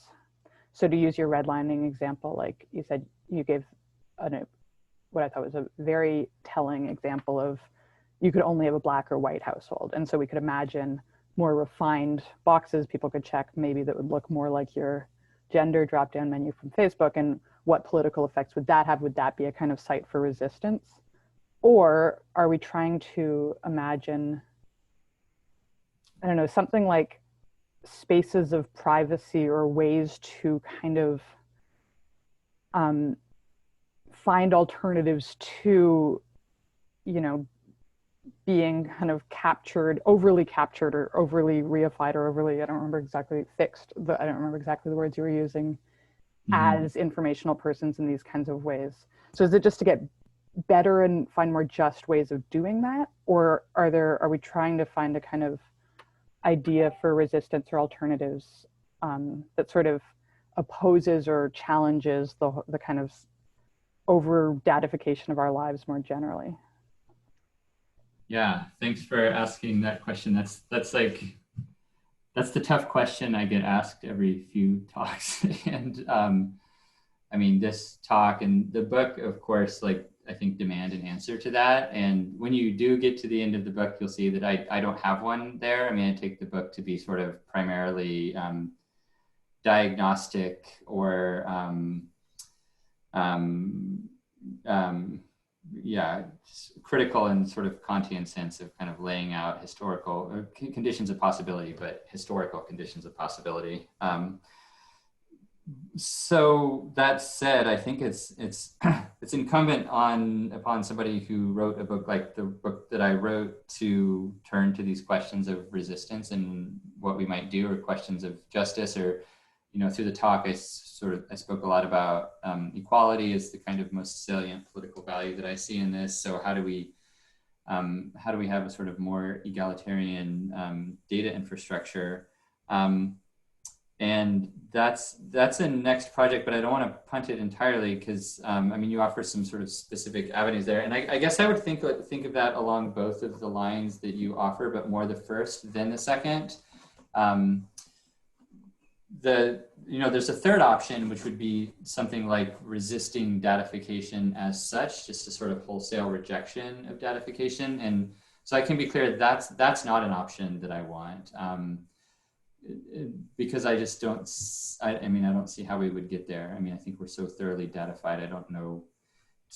S2: So to use your redlining example, like you said, you gave what I thought was a very telling example of, you could only have a black or white household. And so we could imagine more refined boxes people could check, maybe that would look more like your gender drop-down menu from Facebook. And what political effects would that have? Would that be a kind of site for resistance? Or are we trying to imagine, I don't know, something like spaces of privacy or ways to kind of find alternatives to, being kind of overly captured or overly reified or overly, I don't remember exactly the words you were using, as informational persons in these kinds of ways. So is it just to get better and find more just ways of doing that? Or are we trying to find a kind of idea for resistance or alternatives that sort of opposes or challenges the kind of over datification of our lives more generally?
S1: Yeah, thanks for asking that question. That's the tough question I get asked every few talks. And I mean, this talk and the book, of course, like, I think demand an answer to that. And when you do get to the end of the book, you'll see that I don't have one there. I mean, I take the book to be sort of primarily diagnostic or critical and sort of Kantian sense of kind of laying out historical conditions of possibility, but historical conditions of possibility. So that said, I think it's it's incumbent upon somebody who wrote a book like the book that I wrote to turn to these questions of resistance and what we might do, or questions of justice, or through the talk I spoke a lot about equality as the kind of most salient political value that I see in this. So how do we have a sort of more egalitarian data infrastructure? And that's a next project, but I don't want to punt it entirely because you offer some sort of specific avenues there, and I guess I would think of that along both of the lines that you offer, but more the first than the second. There's a third option, which would be something like resisting datification as such, just a sort of wholesale rejection of datification. And so I can be clear, that's not an option that I want. Because I just don't, I don't see how we would get there. I think we're so thoroughly datified. I don't know.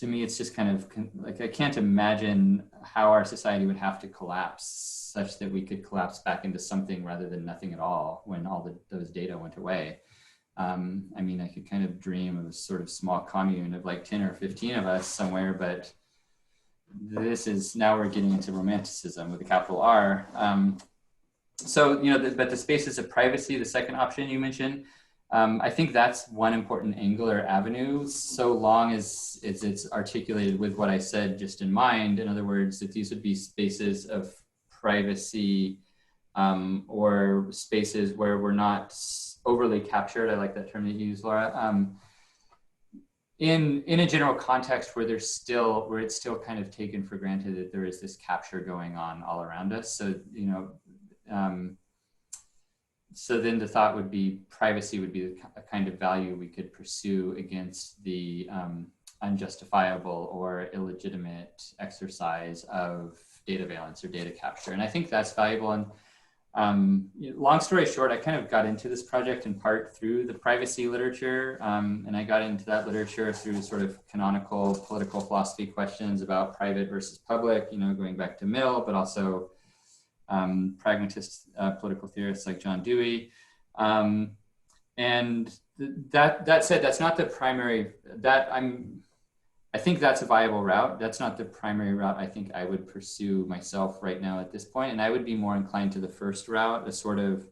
S1: To me, it's just kind of like, I can't imagine how our society would have to collapse such that we could collapse back into something rather than nothing at all when all those data went away. I could kind of dream of a sort of small commune of like 10 or 15 of us somewhere, but now we're getting into romanticism with a capital R. But the spaces of privacy, the second option you mentioned, I think that's one important angle or avenue, so long as it's articulated with what I said just in mind. In other words, that these would be spaces of privacy or spaces where we're not overly captured. I like that term that you use, Laura. In a general context where it's still kind of taken for granted that there is this capture going on all around us. So, so then the thought would be privacy would be a kind of value we could pursue against the unjustifiable or illegitimate exercise of data valence or data capture. And I think that's valuable. And long story short, I kind of got into this project in part through the privacy literature. And I got into that literature through sort of canonical political philosophy questions about private versus public, going back to Mill, but also pragmatist political theorists like John Dewey. And that said, that's not the primary, I think that's a viable route. That's not the primary route I think I would pursue myself right now at this point. And I would be more inclined to the first route, a sort of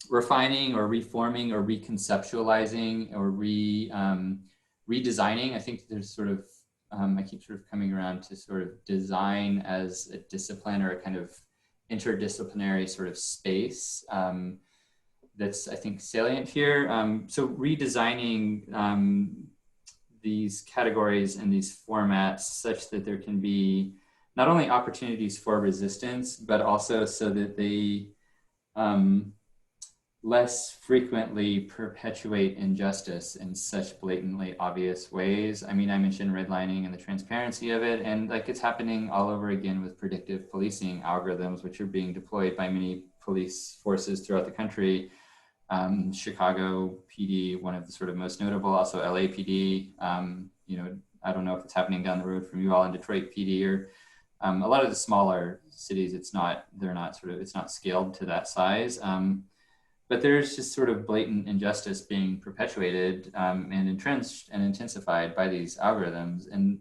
S1: refining or reforming or reconceptualizing or redesigning. I think there's sort of, I keep sort of coming around to sort of design as a discipline or a kind of interdisciplinary sort of space that's, I think, salient here. So redesigning these categories and these formats such that there can be not only opportunities for resistance, but also so that they less frequently perpetuate injustice in such blatantly obvious ways. I mentioned redlining and the transparency of it, and like it's happening all over again with predictive policing algorithms, which are being deployed by many police forces throughout the country. Chicago PD, one of the sort of most notable, also LAPD. I don't know if it's happening down the road from you all in Detroit PD or a lot of the smaller cities. It's not scaled to that size. But there's just sort of blatant injustice being perpetuated and entrenched and intensified by these algorithms. And,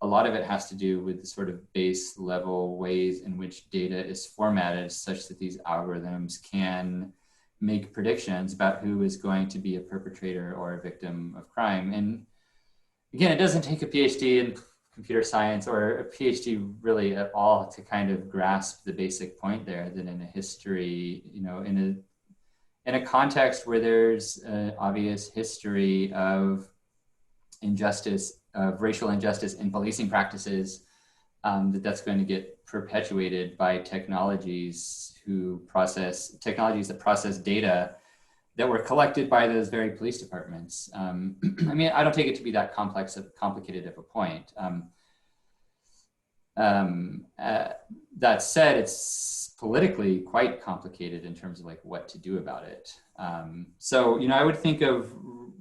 S1: a lot of it has to do with the sort of base level ways in which data is formatted such that these algorithms can make predictions about who is going to be a perpetrator or a victim of crime. And again, it doesn't take a PhD in computer science or a PhD really at all to kind of grasp the basic point there, that in a history, in a context where there's an obvious history of injustice, of racial injustice in policing practices, that's going to get perpetuated by technologies that process data that were collected by those very police departments. I don't take it to be that complicated of a point. That said, it's politically quite complicated in terms of like what to do about it. So, I would think of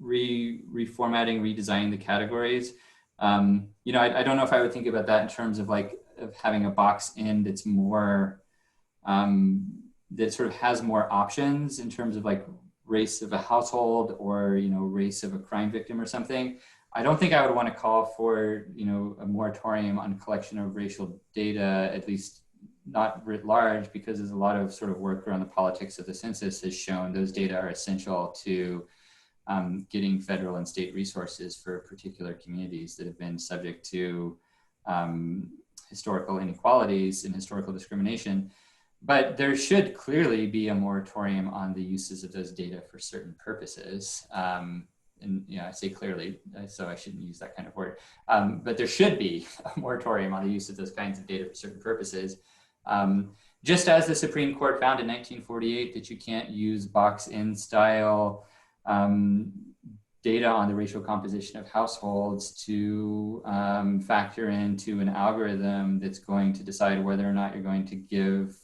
S1: reformatting, redesigning the categories. I don't know if I would think about that in terms of of having a box in that's more, that sort of has more options in terms of like race of a household or, you know, race of a crime victim or something. I don't think I would want to call for, you know, a moratorium on collection of racial data, at least not writ large, because there's a lot of sort of work around the politics of the census has shown those data are essential to getting federal and state resources for particular communities that have been subject to historical inequalities and historical discrimination. But there should clearly be a moratorium on the uses of those data for certain purposes. And you know, I say clearly, so I shouldn't use that kind of word. But there should be a moratorium on the use of those kinds of data for certain purposes. Just as the Supreme Court found in 1948 that you can't use box-in style data on the racial composition of households to factor into an algorithm that's going to decide whether or not you're going to give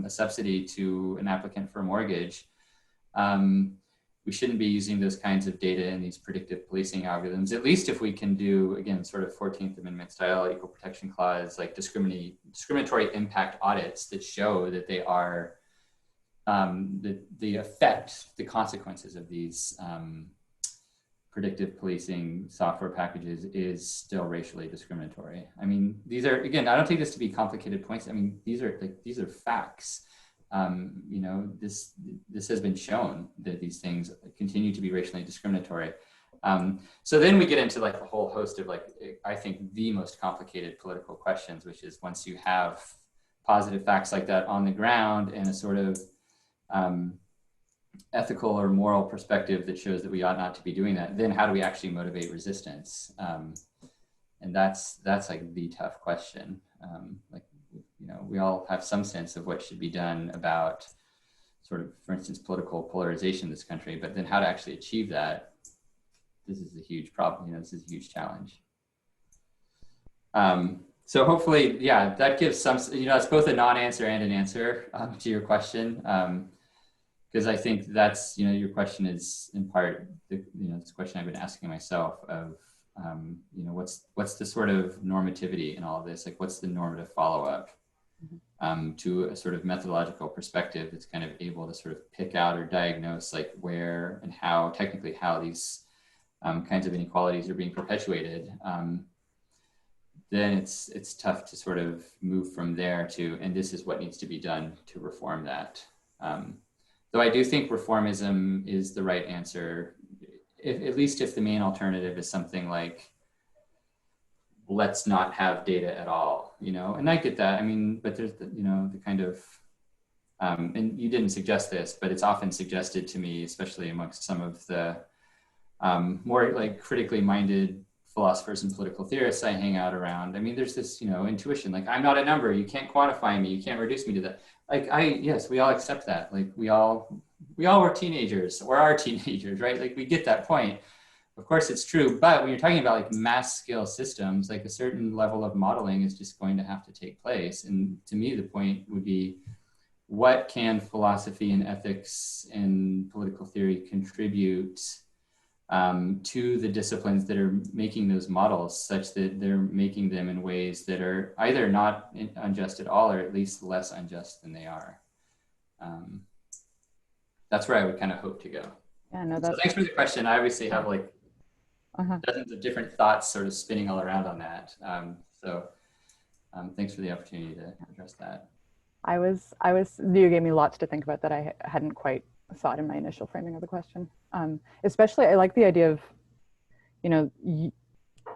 S1: a subsidy to an applicant for a mortgage. We shouldn't be using those kinds of data in these predictive policing algorithms, at least if we can do, again, sort of 14th Amendment style equal protection clause, like discriminatory impact audits that show that they are, the effect, the consequences of these predictive policing software packages is still racially discriminatory. I mean, these are, again, I don't take this to be complicated points. I mean, these are facts. You know, this has been shown that these things continue to be racially discriminatory. So then we get into like a whole host of like, I think the most complicated political questions, which is once you have positive facts like that on the ground and a sort of ethical or moral perspective that shows that we ought not to be doing that, then how do we actually motivate resistance? And that's like the tough question. Like, you know, we all have some sense of what should be done about sort of, for instance, political polarization in this country, but then how to actually achieve that, this is a huge problem, you know, this is a huge challenge. So hopefully, yeah, that gives some, you know, it's both a non-answer and an answer to your question. Because I think that's, you know, your question is in part, you know, this question I've been asking myself of, you know, what's the sort of normativity in all of this? Like, what's the normative follow-up to a sort of methodological perspective that's kind of able to sort of pick out or diagnose like where and how, technically how these kinds of inequalities are being perpetuated. Then it's tough to sort of move from there to, and this is what needs to be done to reform that. Though I do think reformism is the right answer, at least if the main alternative is something like, let's not have data at all, you know? And I get that, I mean, but there's the, you know, the kind of, and you didn't suggest this, but it's often suggested to me, especially amongst some of the more like critically minded philosophers and political theorists I hang out around. I mean, there's this, you know, intuition, like, I'm not a number, you can't quantify me, you can't reduce me to that. Like, yes, we all accept that. Like, we all were teenagers or are teenagers, right? Like, we get that point. Of course it's true, but when you're talking about like mass scale systems, like a certain level of modeling is just going to have to take place. And to me, the point would be, what can philosophy and ethics and political theory contribute to the disciplines that are making those models, such that they're making them in ways that are either not unjust at all, or at least less unjust than they are. That's where I would kind of hope to go.
S2: Yeah, no,
S1: so thanks for the question. I obviously have like
S2: Uh-huh.
S1: dozens of different thoughts sort of spinning all around on that. Thanks for the opportunity to address that.
S2: You gave me lots to think about that I hadn't quite thought in my initial framing of the question. Especially, I like the idea of, you know,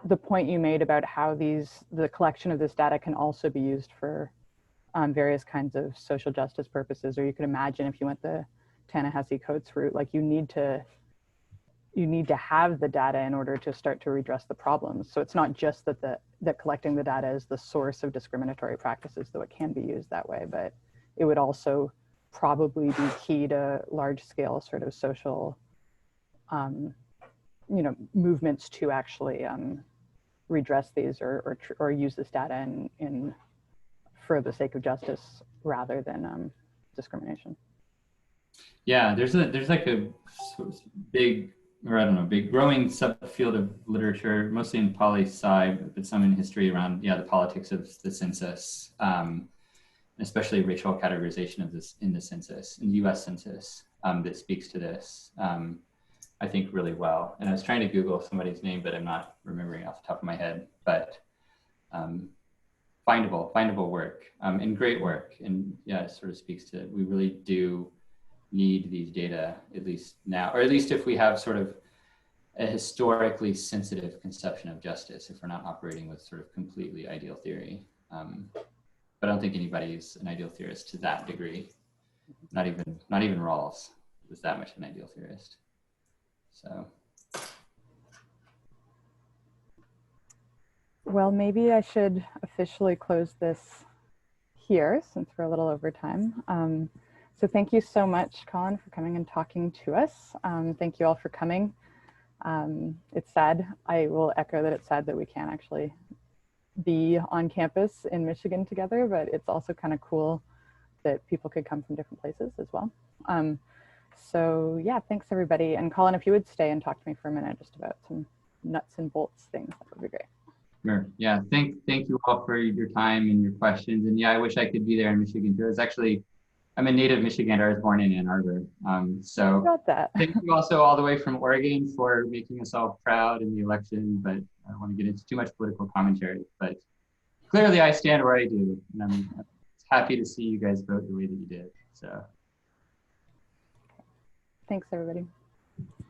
S2: the point you made about how the collection of this data can also be used for various kinds of social justice purposes. Or you could imagine if you went the Ta-Nehisi Coates route, like you need to have the data in order to start to redress the problems. So it's not just that collecting the data is the source of discriminatory practices, though it can be used that way, but it would also probably be key to large scale sort of social, you know, movements to actually redress these or use this data in for the sake of justice rather than discrimination.
S1: Yeah, there's like a big, or I don't know, big growing subfield of literature, mostly in poli-sci, but some in history around, yeah, the politics of the census, especially racial categorization of this in the census, in the US Census. that speaks to this, I think, really well. And I was trying to Google somebody's name, but I'm not remembering off the top of my head. But findable work, and great work. And yeah, it sort of speaks to, we really do need these data, at least now, or at least if we have sort of a historically sensitive conception of justice, if we're not operating with sort of completely ideal theory. But I don't think anybody's an ideal theorist to that degree. Not even Rawls was that much an ideal theorist. So.
S2: Well, maybe I should officially close this here since we're a little over time. So thank you so much, Colin, for coming and talking to us. Thank you all for coming. It's sad. I will echo that it's sad that we can't actually be on campus in Michigan together, but it's also kind of cool that people could come from different places as well. So yeah, thanks everybody. And Colin, if you would stay and talk to me for a minute just about some nuts and bolts things, that would be great.
S1: Sure. Yeah. Thank you all for your time and your questions. And yeah, I wish I could be there in Michigan too. It's actually, I'm a native Michigander. I was born in Ann Arbor. So
S2: got that.
S1: Thank you also all the way from Oregon for making us all proud in the election, but I don't want to get into too much political commentary, but clearly I stand where I do. And I'm happy to see you guys vote the way that you did. So.
S2: Thanks everybody.